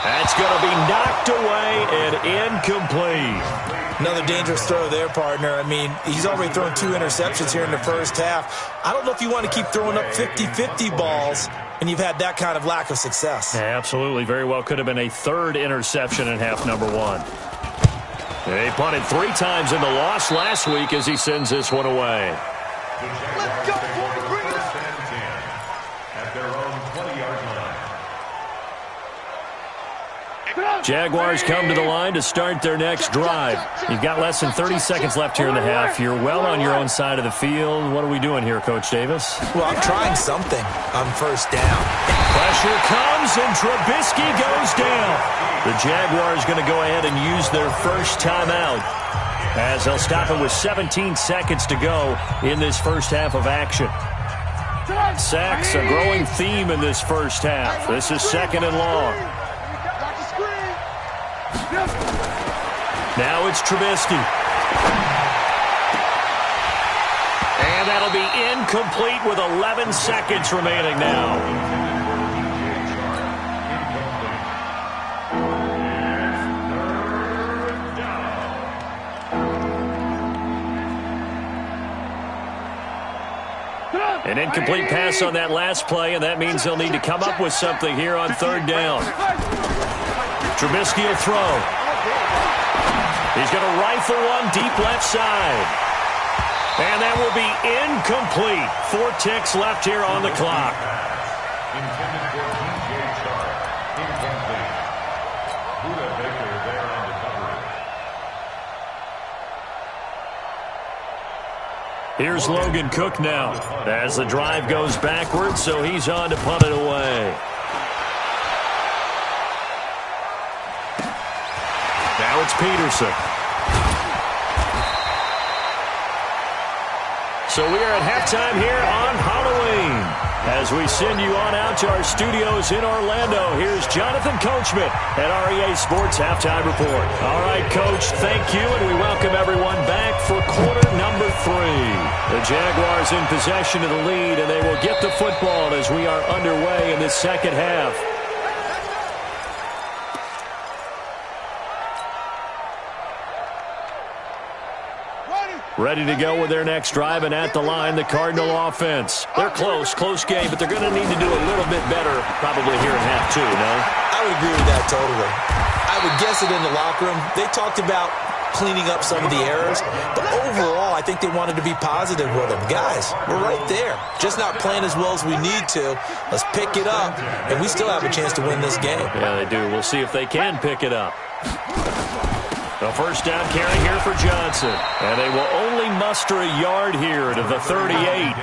That's going to be knocked away and incomplete. Another dangerous throw there, partner. I mean, he's already thrown 2 interceptions here in the first half. I don't know if you want to keep throwing up 50-50 balls, and you've had that kind of lack of success. Yeah, absolutely. Very well could have been a third interception in half number 1. They punted 3 times in the loss last week as he sends this one away. Let's go, boys. Bring it up. At their own 20-yard line. Jaguars come to the line to start their next drive. You've got less than 30 seconds left here in the half. You're well on your own side of the field. What are we doing here, Coach Davis? Well, I'm trying something on first down. Pressure comes, and Trubisky goes down. The Jaguars going to go ahead and use their first timeout, as they'll stop it with 17 seconds to go in this first half of action. Sacks, a growing theme in this first half. This is second and long. Now it's Trubisky. And that'll be incomplete with 11 seconds remaining now. An incomplete pass on that last play, and that means they'll need to come up with something here on third down. Trubisky will throw. He's going to rifle one deep left side. And that will be incomplete. 4 ticks left here on the clock. Intended for T.J. Sharp. Incomplete. Buda Baker there on the coverage. Here's Logan Cook now as the drive goes backwards, so he's on to punt it away. Now it's Peterson. So we are at halftime here on Halloween. As we send you on out to our studios in Orlando, here's Jonathan Coachman at REA Sports Halftime Report. All right, Coach, thank you, and we welcome everyone back for quarter number 3. The Jaguars in possession of the lead, and they will get the football as we are underway in this second half. Ready to go with their next drive, and at the line, the Cardinal offense. They're close game, but they're going to need to do a little bit better probably here in half 2, no? I would agree with that totally. I would guess it in the locker room. They talked about cleaning up some of the errors, but overall, I think they wanted to be positive with them. Guys, we're right there. Just not playing as well as we need to. Let's pick it up, and we still have a chance to win this game. Yeah, they do. We'll see if they can pick it up. A first down carry here for Johnson. And they will only muster a yard here to the 38. I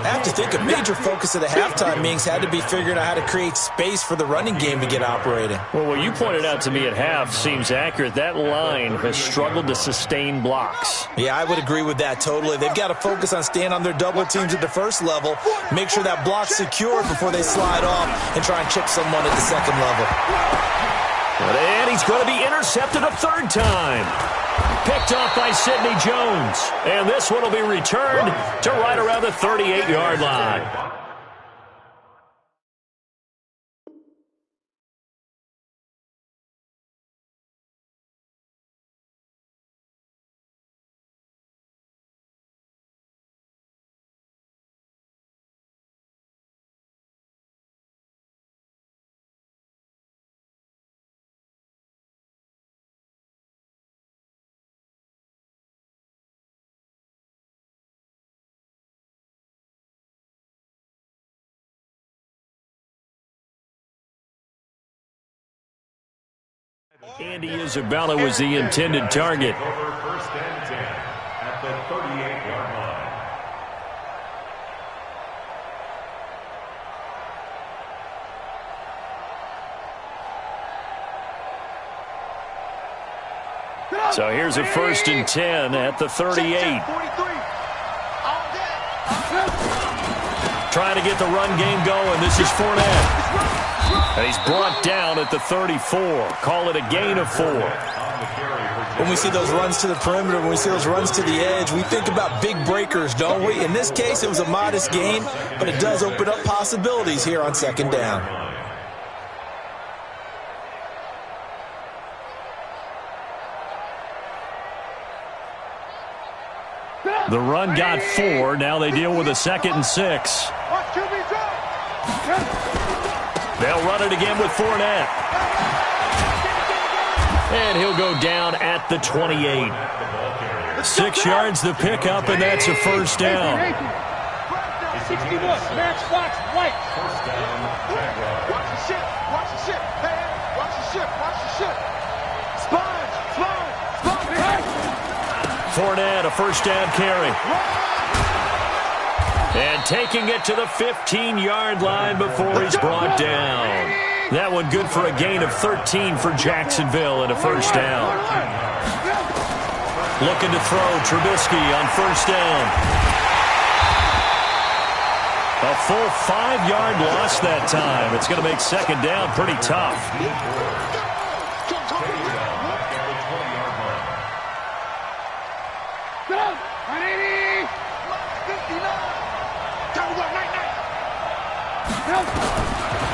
have to think a major focus of the halftime meetings had to be figuring out how to create space for the running game to get operating. Well, what you pointed out to me at half seems accurate. That line has struggled to sustain blocks. Yeah, I would agree with that totally. They've got to focus on staying on their double teams at the first level, make sure that block's secure before they slide off and try and chip someone at the second level. And he's going to be intercepted a third time. Picked off by Sidney Jones. And this one will be returned to right around the 38-yard line. Andy Isabella was the intended target. Over first and 10 at the 38-yard line. So here's a first and 10 at the 38. Trying to get the run game going. This is Fournette. And he's brought down at the 34. Call it a gain of 4. When we see those runs to the perimeter, when we see those runs to the edge, we think about big breakers, don't we? In this case, it was a modest gain, but it does open up possibilities here on second down. The run got 4. Now they deal with a 2nd and 6. They'll run it again with Fournette. And he'll go down at the 28. 6 yards the pickup, and that's a first down. 60 bucks. Max Fox, white. First down, Jaguars. Watch the ship. Watch the ship. Hey, watch the ship. Watch the ship. Sponge. Fournette, a first down carry. And taking it to the 15-yard line before he's brought down. That one good for a gain of 13 for Jacksonville and a first down. Looking to throw, Trubisky on first down. A full 5-yard loss that time. It's going to make second down pretty tough.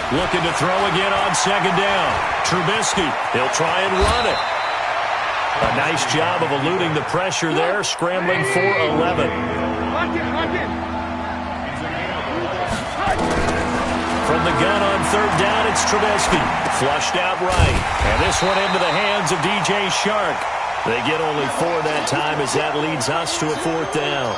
Looking to throw again on second down. Trubisky, he'll try and run it. A nice job of eluding the pressure there, scrambling for 11. From the gun on third down, it's Trubisky. Flushed out right. And this one into the hands of DJ Shark. They get only 4 that time as that leads us to a fourth down.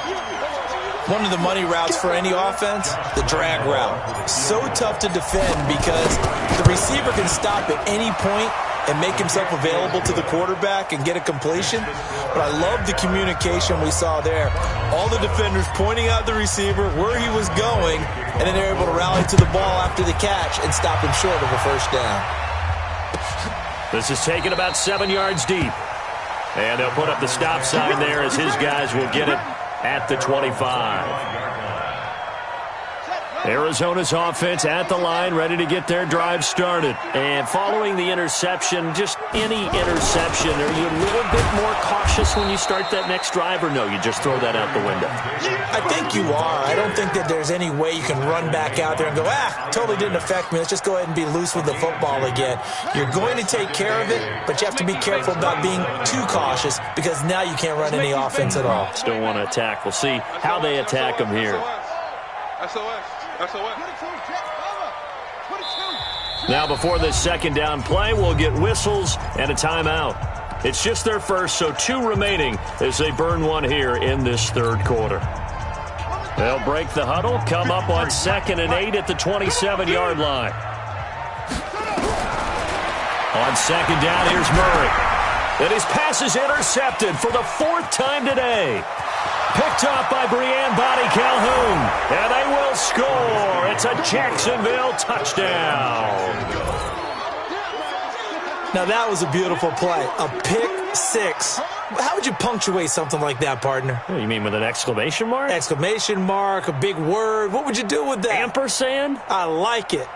One of the money routes for any offense, the drag route. So tough to defend because the receiver can stop at any point and make himself available to the quarterback and get a completion. But I love the communication we saw there. All the defenders pointing out the receiver, where he was going, and then they're able to rally to the ball after the catch and stop him short of a first down. This is taken about 7 yards deep. And they'll put up the stop sign there as his guys will get it at the 25. Arizona's offense at the line, ready to get their drive started. And following the interception, just any interception, are you a little bit more cautious when you start that next drive, or no, you just throw that out the window? I think you are. I don't think that there's any way you can run back out there and go, totally didn't affect me. Let's just go ahead and be loose with the football again. You're going to take care of it, but you have to be careful about being too cautious because now you can't run any offense at all. Still want to attack. We'll see how they attack them here. Now before this second down play, we'll get whistles and a timeout. It's just their first, so 2 remaining as they burn one here in this third quarter. They'll break the huddle, come up on 2nd and 8 at the 27-yard line. On second down, here's Murray. And his pass is intercepted for the 4th time today. Picked off by Breanne Body Calhoun. And they will score. It's a Jacksonville touchdown. Now that was a beautiful play. A pick 6. How would you punctuate something like that, partner? You mean with an exclamation mark? Exclamation mark, a big word. What would you do with that? Ampersand? I like it.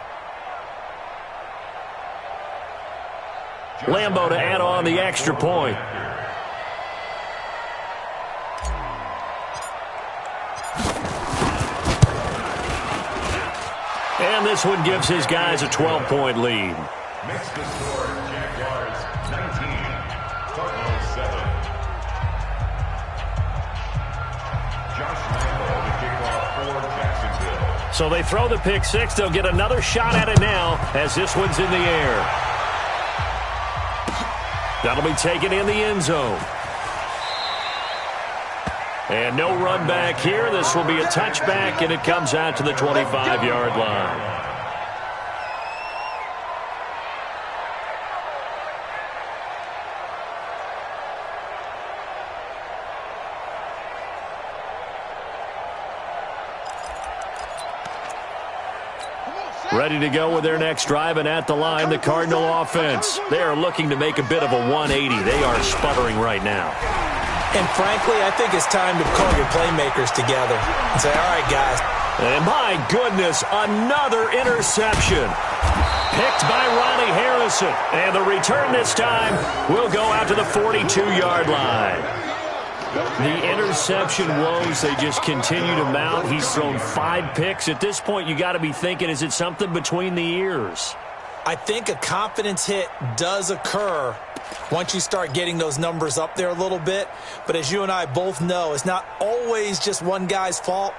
Lambo to add on the extra point. And this one gives his guys a 12-point lead. Makes the score, Jaguars 19, Cardinals 7. Josh Lambo to kick off for Jacksonville. So they throw the pick 6. They'll get another shot at it now as this one's in the air. That'll be taken in the end zone. And no run back here. This will be a touchback, and it comes out to the 25-yard line. Ready to go with their next drive, and at the line, the Cardinal offense. They are looking to make a bit of a 180. They are sputtering right now. And frankly, I think it's time to call your playmakers together and say, all right, guys. And my goodness, another interception. Picked by Ronnie Harrison. And the return this time will go out to the 42-yard line. The interception woes, they just continue to mount. He's thrown 5 picks. At this point, you got to be thinking, is it something between the ears? I think a confidence hit does occur once you start getting those numbers up there a little bit. But as you and I both know, it's not always just one guy's fault.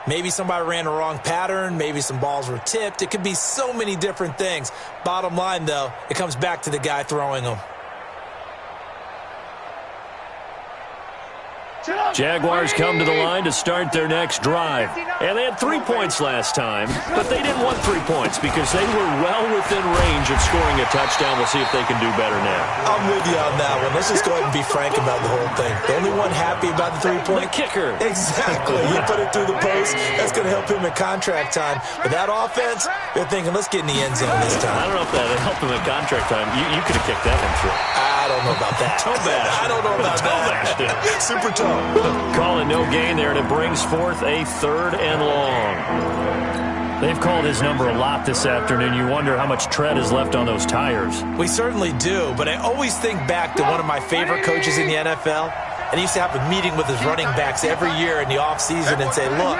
Maybe somebody ran a wrong pattern. Maybe some balls were tipped. It could be so many different things. Bottom line, though, it comes back to the guy throwing them. Chin up! Jaguars come to the line to start their next drive. And they had 3 points last time, but they didn't want 3 points because they were well within range of scoring a touchdown. We'll see if they can do better now. I'm with you on that one. Let's just go ahead and be frank about the whole thing. The only one happy about the 3-point? The kicker. Exactly. He put it through the post. That's going to help him at contract time. But that offense, they're thinking, let's get in the end zone this time. I don't know if that helped him at contract time. You could have kicked that one through. I don't know about that. I don't know about that. Super tough. Calling no gain there, and it brings forth a 3rd and long. They've called his number a lot this afternoon. You wonder how much tread is left on those tires. We certainly do, but I always think back to one of my favorite coaches in the NFL, and he used to have a meeting with his running backs every year in the offseason and say, look,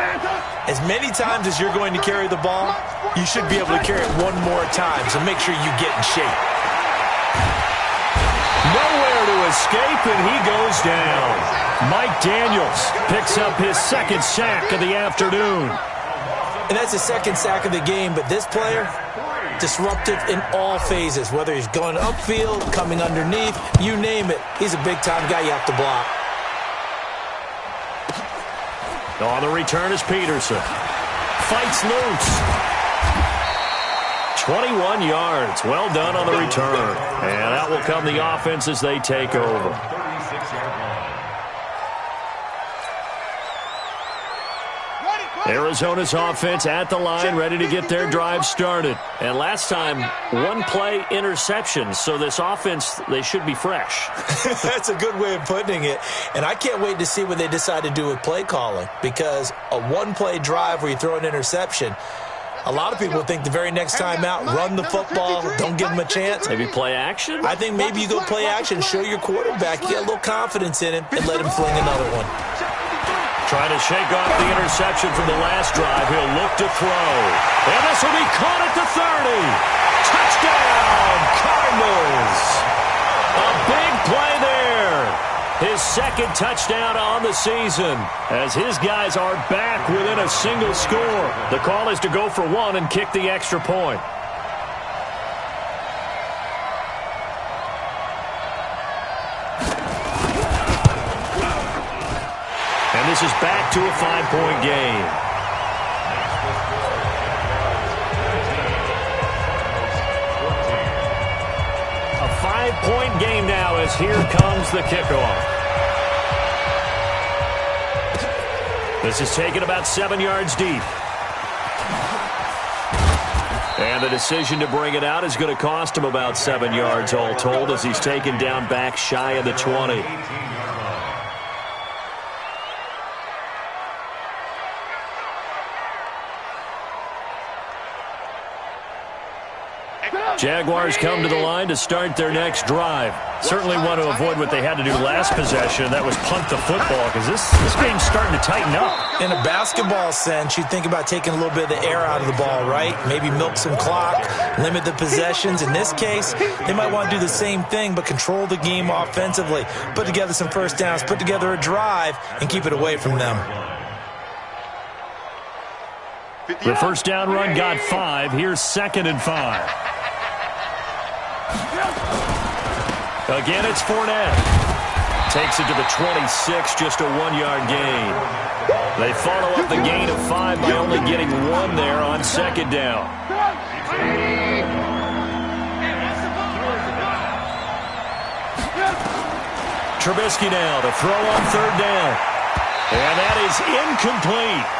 as many times as you're going to carry the ball, you should be able to carry it one more time, so make sure you get in shape. Nowhere to escape, and he goes down. Mike Daniels picks up his 2nd sack of the afternoon. And that's his 2nd sack of the game, but this player, disruptive in all phases, whether he's going upfield, coming underneath, you name it. He's a big-time guy you have to block. On the return is Peterson. Fights loose. 21 yards. Well done on the return. And out will come the offense as they take over. 36-yard line. Arizona's offense at the line, ready to get their drive started. And last time, 1-play interception. So this offense, they should be fresh. That's a good way of putting it. And I can't wait to see what they decide to do with play calling, because a 1-play drive where you throw an interception, a lot of people think the very next time out, run the football, don't give them a chance. Maybe play action? I think maybe you go play action, show your quarterback, you get a little confidence in him, and let him fling another one. Trying to shake off the interception from the last drive. He'll look to throw. And this will be caught at the 30. Touchdown, Cardinals. A big play there. His 2nd touchdown on the season as his guys are back within a single score. The call is to go for 1 and kick the extra point. And this is back to a 5-point game. A 5-point game now as here comes the kickoff. This is taken about 7 yards deep. And the decision to bring it out is going to cost him about 7 yards all told as he's taken down back shy of the 20. Jaguars come to the line to start their next drive. Certainly want to avoid what they had to do last possession. That was punt the football, because this game's starting to tighten up. In a basketball sense, you think about taking a little bit of the air out of the ball, right? Maybe milk some clock, limit the possessions. In this case, they might want to do the same thing, but control the game offensively. Put together some first downs, put together a drive, and keep it away from them. The first down run got 5. Here's 2nd and 5. Again, it's Fournette. Takes it to the 26, just a 1-yard gain. They follow up the gain of 5 by only getting 1 there on 2nd down. Trubisky now to throw on 3rd down. And that is incomplete.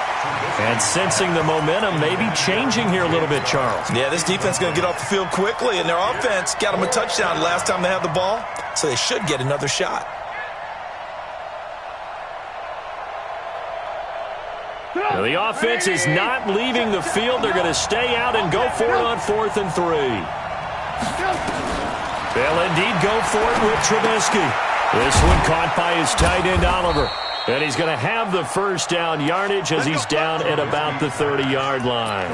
And sensing the momentum maybe changing here a little bit, Charles. Yeah, this defense is going to get off the field quickly, and their offense got them a touchdown last time they had the ball, so they should get another shot. Now, the offense is not leaving the field. They're going to stay out and go for it on 4th and 3. They'll indeed go for it with Trubisky. This one caught by his tight end, Oliver. And he's going to have the first down yardage as he's down at about the 30-yard line.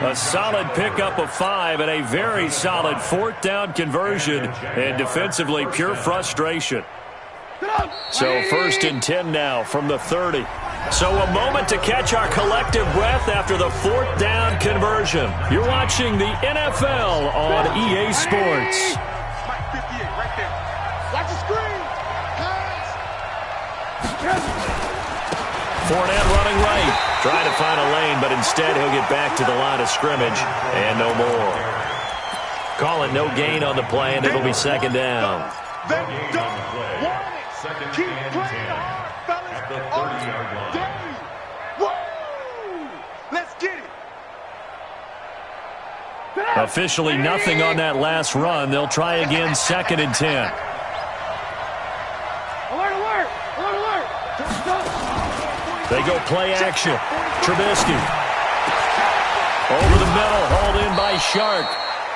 A solid pickup of 5 and a very solid 4th down conversion. And defensively, pure frustration. So 1st and 10 now from the 30. So a moment to catch our collective breath after the 4th down conversion. You're watching the NFL on EA Sports. Mike 58 right there. Watch the screen. Pass. Fournette running right. Trying to find a lane, but instead he'll get back to the line of scrimmage and no more. Call it no gain on the play, and it'll be second down. They don't want it. Keep playing hard, fellas. At the 30-yard line. Woo! Let's get it. Officially nothing on that last run. They'll try again, 2nd and 10. Alert, alert! Alert, alert! They go play action. Trubisky. Over the middle, hauled in by Shark.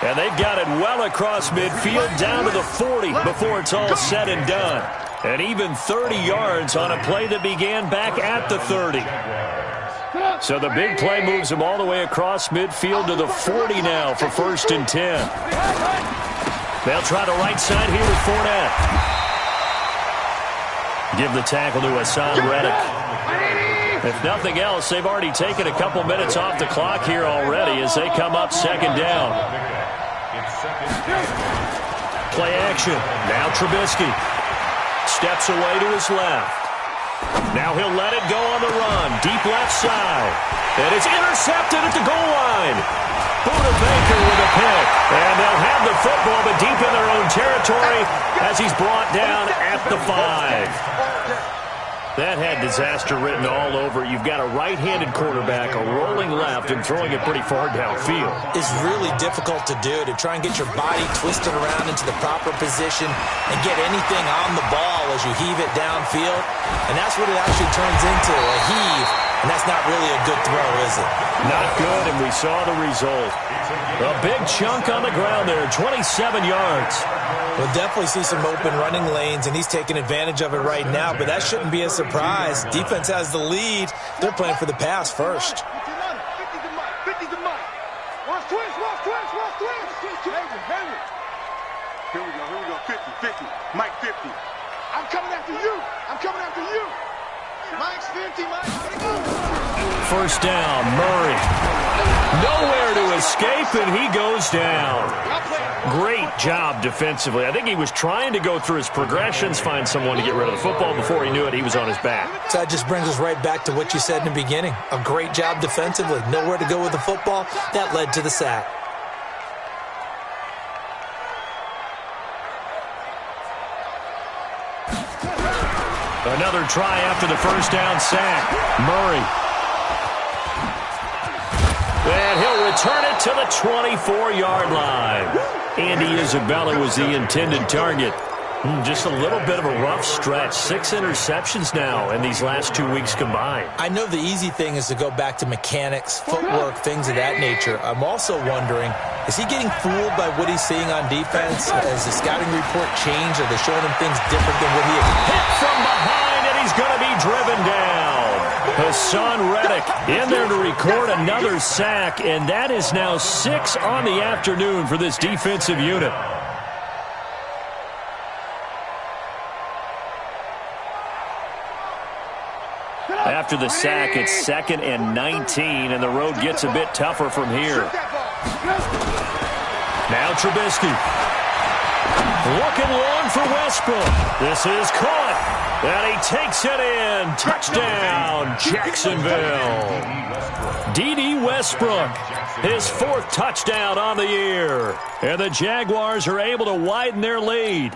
And they've got it well across midfield down to the 40 before it's all said and done. And even 30 yards on a play that began back at the 30. So the big play moves him all the way across midfield to the 40 now for 1st and 10. They'll try the right side here with Fournette. Give the tackle to Hassan Reddick. If nothing else, they've already taken a couple minutes off the clock here already as they come up 2nd down. Play action. Now Trubisky. Steps away to his left. Now he'll let it go on the run. Deep left side. And it's intercepted at the goal line. Buda Baker with a pick. And they'll have the football, but deep in their own territory as he's brought down at the 5. That had disaster written all over it. You've got a right-handed quarterback, a rolling left, and throwing it pretty far downfield. It's really difficult to do, to try and get your body twisted around into the proper position and get anything on the ball as you heave it downfield. And that's what it actually turns into, a heave. And that's not really a good throw, is it? Not good, and we saw the result. A big chunk on the ground there, 27 yards. We'll definitely see some open running lanes, and he's taking advantage of it right now, but that shouldn't be a surprise. Defense has the lead. They're playing for the pass first. 50 to Mike. 50 to Mike. Watch twist, watch twist, watch twist. Henry. Here we go. 50. Mike 50. I'm coming after you. I'm coming after you. Mike's 50, Mike. First down, Murray. Nowhere to escape, and he goes down. Great job defensively. I think he was trying to go through his progressions, find someone to get rid of the football. Before he knew it, he was on his back. So that just brings us right back to what you said in the beginning. A great job defensively. Nowhere to go with the football. That led to the sack. Another try after the first down sack. Murray. And he'll return it to the 24-yard line. Andy Isabella was the intended target. Just a little bit of a rough stretch. 6 interceptions now in these last 2 weeks combined. I know the easy thing is to go back to mechanics, footwork, things of that nature. I'm also wondering, is he getting fooled by what he's seeing on defense? Has the scouting report changed? Are they showing him things different than what he expected? Hit from behind, and he's going to be driven down. Hassan Reddick in there to record another sack, and that is now 6 on the afternoon for this defensive unit. After the sack, it's 2nd and 19, and the road gets a bit tougher from here. Now Trubisky. Looking long for Westbrook. This is caught, and he takes it in. Touchdown, Jacksonville. D.D. Westbrook, his 4th touchdown on the year. And the Jaguars are able to widen their lead.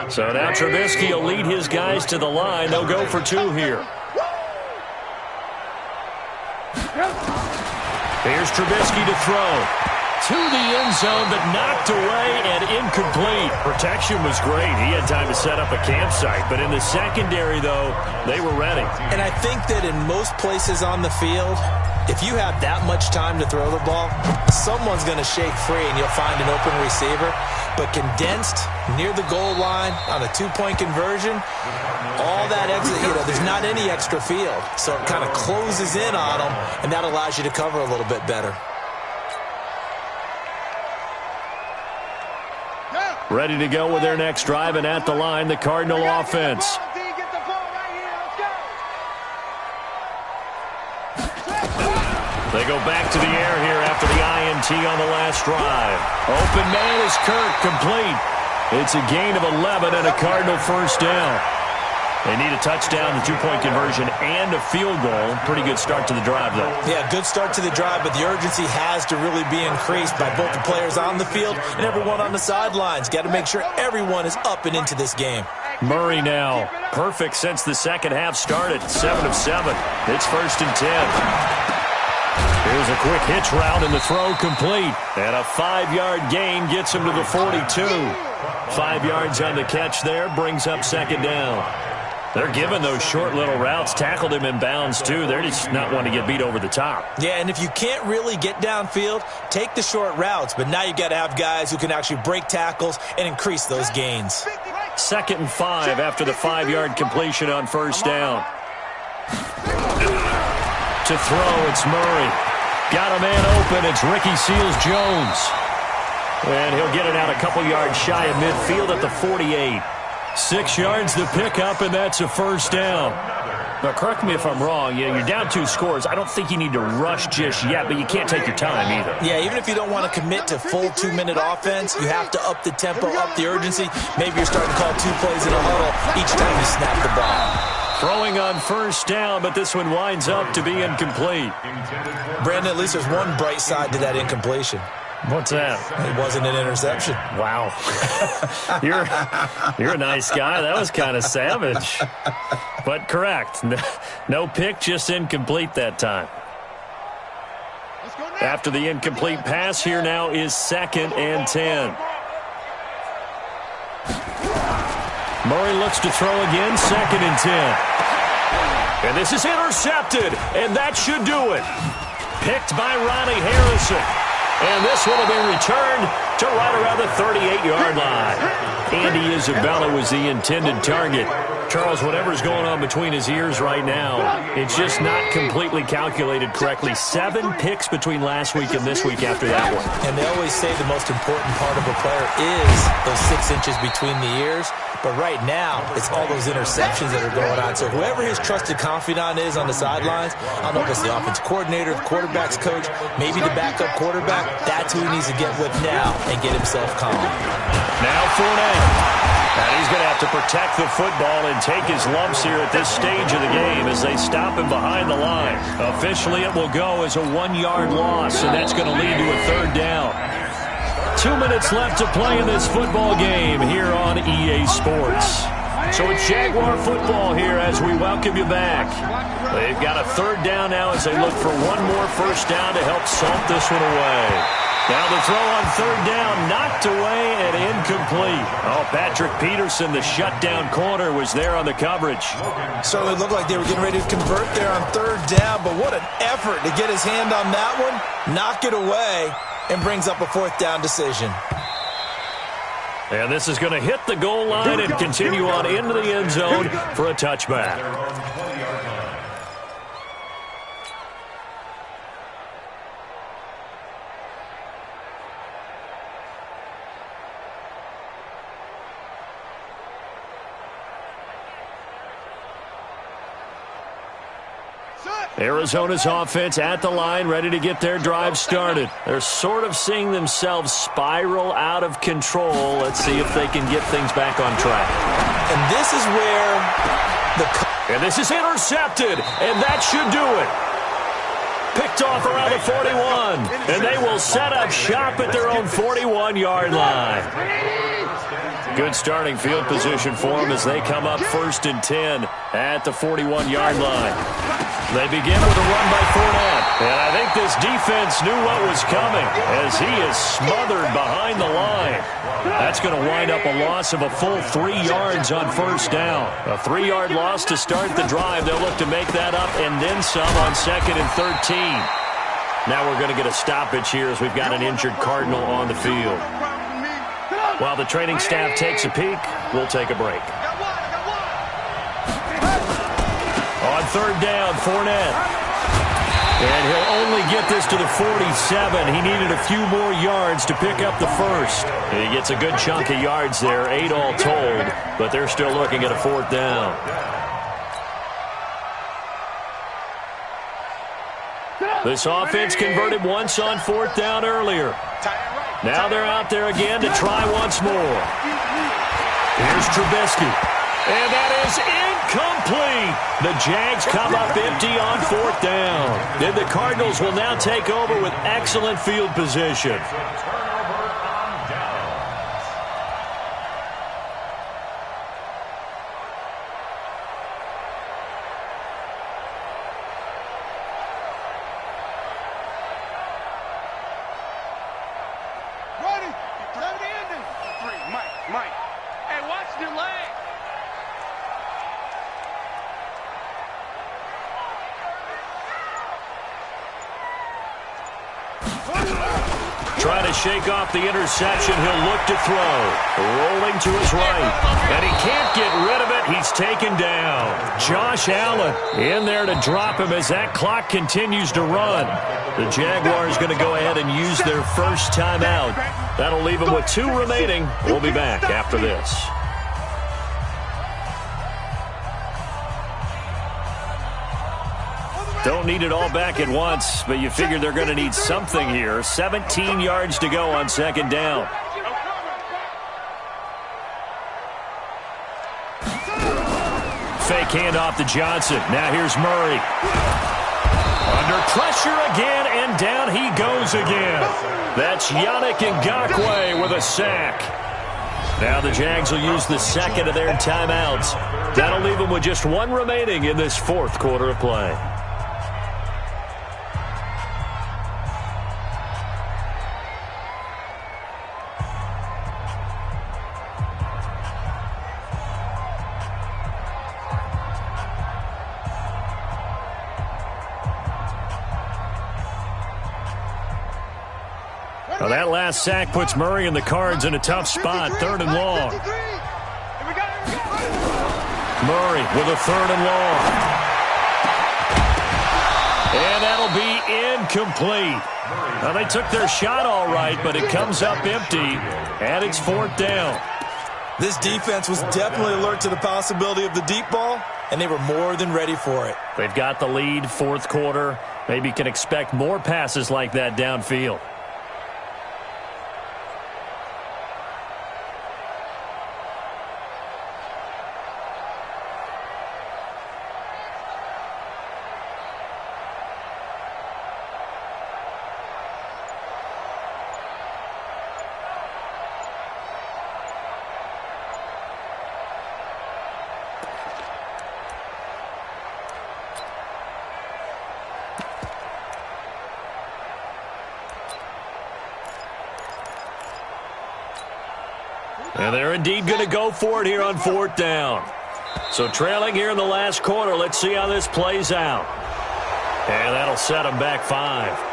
So now Trubisky will lead his guys to the line. They'll go for 2 here. Here's Trubisky to throw. To the end zone, but knocked away and incomplete. Protection was great. He had time to set up a campsite. But in the secondary, though, they were ready. And I think that in most places on the field, if you have that much time to throw the ball, someone's going to shake free and you'll find an open receiver. But condensed near the goal line on a 2-point conversion, all that exit, there's not any extra field. So it kind of closes in on them, and that allows you to cover a little bit better. Ready to go with their next drive, and at the line, the Cardinal offense. They go back to the air here after the INT on the last drive. Open man is Kirk, complete. It's a gain of 11 and a Cardinal first down. They need a touchdown, a two-point conversion, and a field goal. Pretty good start to the drive, though. Yeah, good start to the drive, but the urgency has to really be increased by both the players on the field and everyone on the sidelines. Got to make sure everyone is up and into this game. Murray now, perfect since the second half started, 7 of 7. It's 1st and 10. Here's a quick hitch route, and the throw complete. And a 5-yard gain gets him to the 42. 5 yards on the catch there, brings up 2nd down. They're giving those short little routes. Tackled him in bounds, too. They're just not wanting to get beat over the top. Yeah, and if you can't really get downfield, take the short routes. But now you got to have guys who can actually break tackles and increase those gains. 2nd and 5 after the 5-yard completion on 1st down. To throw, it's Murray. Got a man open. It's Ricky Seals-Jones. And he'll get it out a couple yards shy of midfield at the 48. 6 yards to pick up, and that's a 1st down. Now, correct me if I'm wrong. You're down 2 scores. I don't think you need to rush just yet, but you can't take your time either. Yeah, even if you don't want to commit to full 2-minute offense, you have to up the tempo, up the urgency. Maybe you're starting to call 2 plays in a huddle each time you snap the ball. Throwing on 1st down, but this one winds up to be incomplete. Brandon, at least there's one bright side to that incompletion. What's that? It wasn't an interception. Wow. You're a nice guy. That was kind of savage. But correct. No pick, just incomplete that time. After the incomplete pass, here now is 2nd and 10. Murray looks to throw again, 2nd and 10. And this is intercepted, and that should do it. Picked by Ronnie Harrison. And this one will be returned to right around the 38-yard line. Andy Isabella was the intended target. Charles, whatever's going on between his ears right now, it's just not completely calculated correctly. 7 picks between last week and this week after that one. And they always say the most important part of a player is those 6 inches between the ears. But right now, it's all those interceptions that are going on. So whoever his trusted confidant is on the sidelines, I don't know if it's the offense coordinator, the quarterback's coach, maybe the backup quarterback, that's who he needs to get with now and get himself calm. Now Fournette. And he's going to have to protect the football and take his lumps here at this stage of the game as they stop him behind the line. Officially, it will go as a 1-yard loss, and that's going to lead to a 3rd down. 2 minutes left to play in this football game here on EA Sports. So it's Jaguar football here as we welcome you back. They've got a 3rd down now as they look for one more 1st down to help salt this one away. Now the throw on 3rd down, knocked away and incomplete. Oh, Patrick Peterson, the shutdown corner, was there on the coverage. Certainly looked like they were getting ready to convert there on 3rd down, but what an effort to get his hand on that one, knock it away, and brings up a 4th down decision. And this is going to hit the goal line and continue on into the end zone for a touchback. Arizona's offense at the line, ready to get their drive started. They're sort of seeing themselves spiral out of control. Let's see if they can get things back on track. And this is where And this is intercepted, and that should do it. Picked off around the 41, and they will set up shop at their own 41-yard line. Good starting field position for them as they come up 1st and 10 at the 41-yard line. They begin with a run by Fournette. And I think this defense knew what was coming as he is smothered behind the line. That's going to wind up a loss of a full 3 yards on 1st down. A 3-yard loss to start the drive. They'll look to make that up and then some on 2nd and 13. Now we're going to get a stoppage here as we've got an injured Cardinal on the field. While the training staff takes a peek, we'll take a break. On 3rd down, Fournette. And he'll only get this to the 47. He needed a few more yards to pick up the 1st. And he gets a good chunk of yards there, 8 all told, but they're still looking at a 4th down. This offense converted once on 4th down earlier. Now they're out there again to try once more. Here's Trubisky. And that is incomplete. The Jags come up empty on 4th down. And the Cardinals will now take over with excellent field position. Trying to shake off the interception. He'll look to throw. Rolling to his right. And he can't get rid of it. He's taken down. Josh Allen in there to drop him as that clock continues to run. The Jaguars going to go ahead and use their first timeout. That'll leave them with 2 remaining. We'll be back after this. Don't need it all back at once, but you figure they're going to need something here. 17 yards to go on 2nd down. Fake handoff to Johnson. Now here's Murray. Under pressure again, and down he goes again. That's Yannick Ngakoue with a sack. Now the Jags will use the second of their timeouts. That'll leave them with just 1 remaining in this 4th quarter of play. Well, that last sack puts Murray and the Cards in a tough spot. 3rd and long. Murray with a 3rd and long. And that'll be incomplete. Well, they took their shot all right, but it comes up empty, and it's 4th down. This defense was definitely alert to the possibility of the deep ball, and they were more than ready for it. They've got the lead, 4th quarter. Maybe can expect more passes like that downfield. And they're indeed going to go for it here on 4th down. So trailing here in the last quarter. Let's see how this plays out. And that'll set them back 5.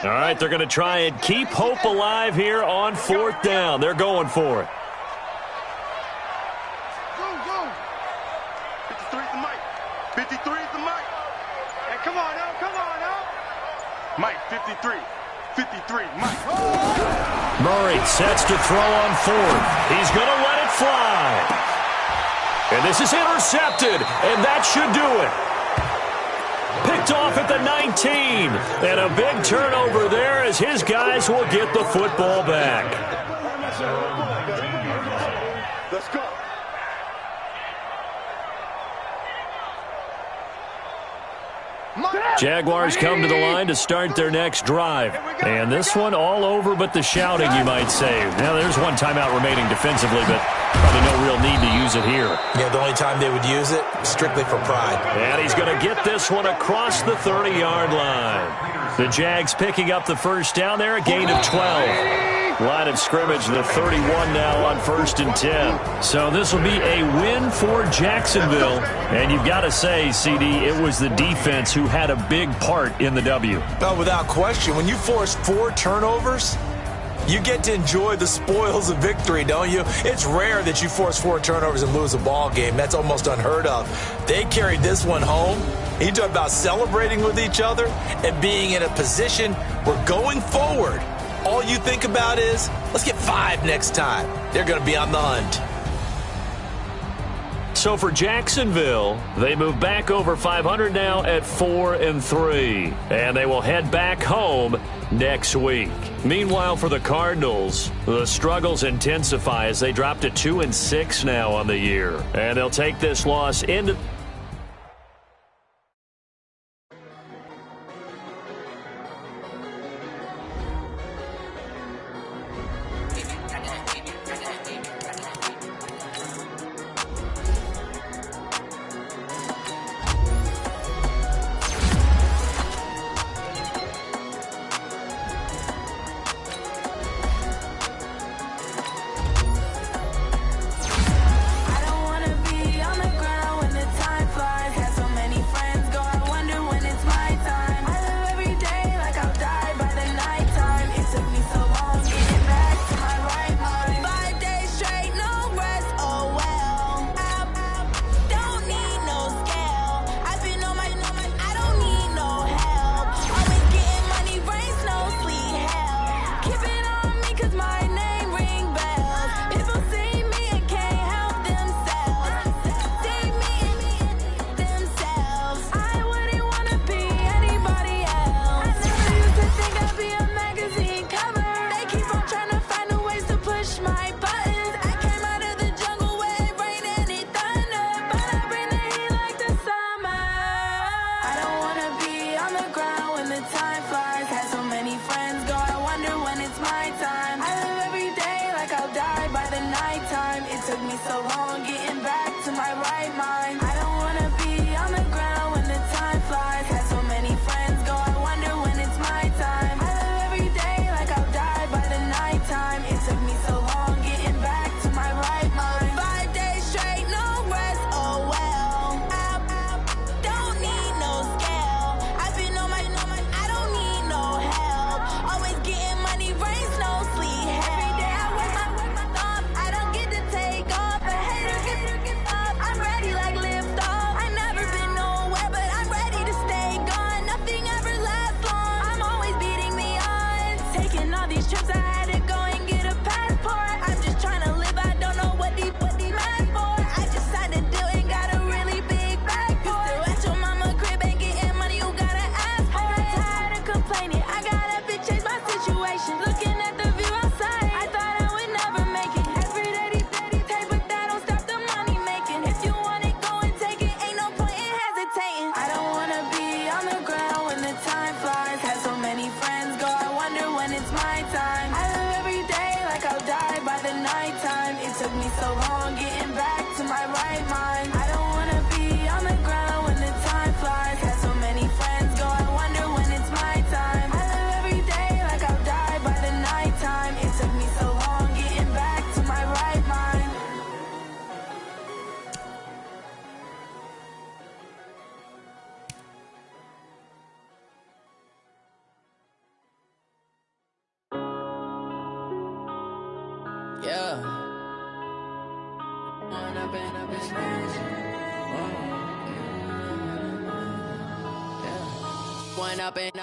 All right, they're going to try and keep hope alive here on 4th down. They're going for it. Go, go. 53 is the mic. 53 is the mic. Hey, come on now, come on now. Mike, 53. 53, Mike. Murray sets to throw on 4th. He's going to let it fly. And this is intercepted, and that should do it. Picked off at the 19. And a big turnover there as his guys will get the football back. Let's go. Jaguars come to the line to start their next drive. And this one all over but the shouting, you might say. Now, there's one timeout remaining defensively, but probably no real need to use it here. Yeah, the only time they would use it, strictly for pride. And he's going to get this one across the 30-yard line. The Jags picking up the first down there, a gain of 12. Line of scrimmage, the 31 now on 1st and 10. So this will be a win for Jacksonville. And you've got to say, CD, it was the defense who had a big part in the W. No, without question. When you force 4 turnovers, You get to enjoy the spoils of victory, don't you? It's rare that you force 4 turnovers and lose a ball game. That's almost unheard of. They carried this one home. You talk about celebrating with each other and being in a position where going forward, all you think about is, let's get 5 next time. They're going to be on the hunt. So for Jacksonville, they move back over 500 now at 4-3, and they will head back home next week. Meanwhile, for the Cardinals, the struggles intensify as they drop to 2-6 now on the year, and they'll take this loss into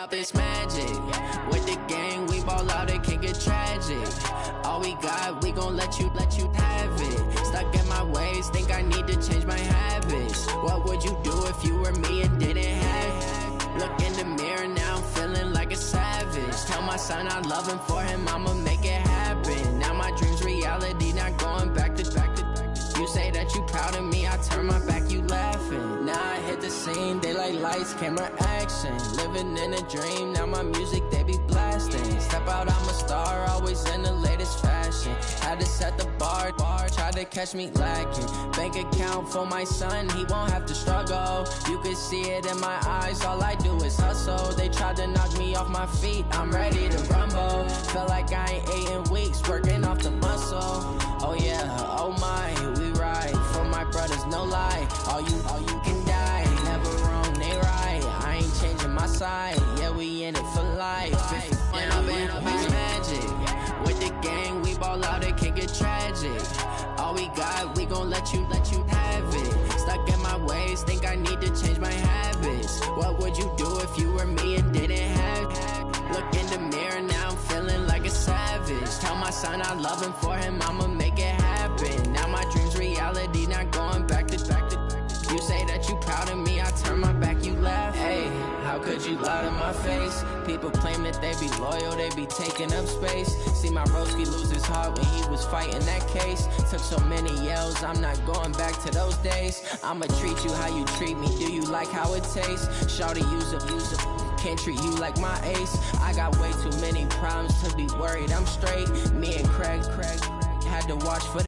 Up it's magic. With the gang, we ball out, it can get tragic. All we got, we gon' let you have it. Stuck in my ways, think I need to change my habits. What would you do if you were me and didn't have it? Look in the mirror now, I'm feeling like a savage. Tell my son I love him, for him I'ma make it happen. Now my dream's reality, not going back to. You say that you proud of me, I turn my back, you laughing. Now I hit the scene, they like lights, camera, action. Living in a dream, now my music, they be blasting. Step out, I'm a star, always in the latest fashion. Had to set the bar, try to catch me lacking. Bank account for my son, he won't have to struggle. You can see it in my eyes, all I do is hustle. They tried to knock me off my feet, I'm ready to rumble. Feel like I ain't ate in weeks, working off the muscle. Oh yeah, oh my, we ride for my brothers, no lie. All you can die, never wrong, they right. I ain't changing my side, yeah, we in it for life. When I've been magic, with we got, we gon' let you have it. Stuck in my ways, think I need to change my habits. What would you do if you were me and didn't have it? Look in the mirror, now I'm feeling like a savage. Tell my son I love him, for him I'ma make it happen. Now my dream's reality, not going back to. You say that you proud of me, I turn my back, you laugh. Hey, how could you lie to my face? People claim that they be loyal, they be taking up space. See my broski lose his heart when he was fighting that case. Took so many yells, I'm not going back to those days. I'ma treat you how you treat me, do you like how it tastes? Shawty, use a can't treat you like my ace. I got way too many problems to be worried, I'm straight. Me and Craig had to watch for the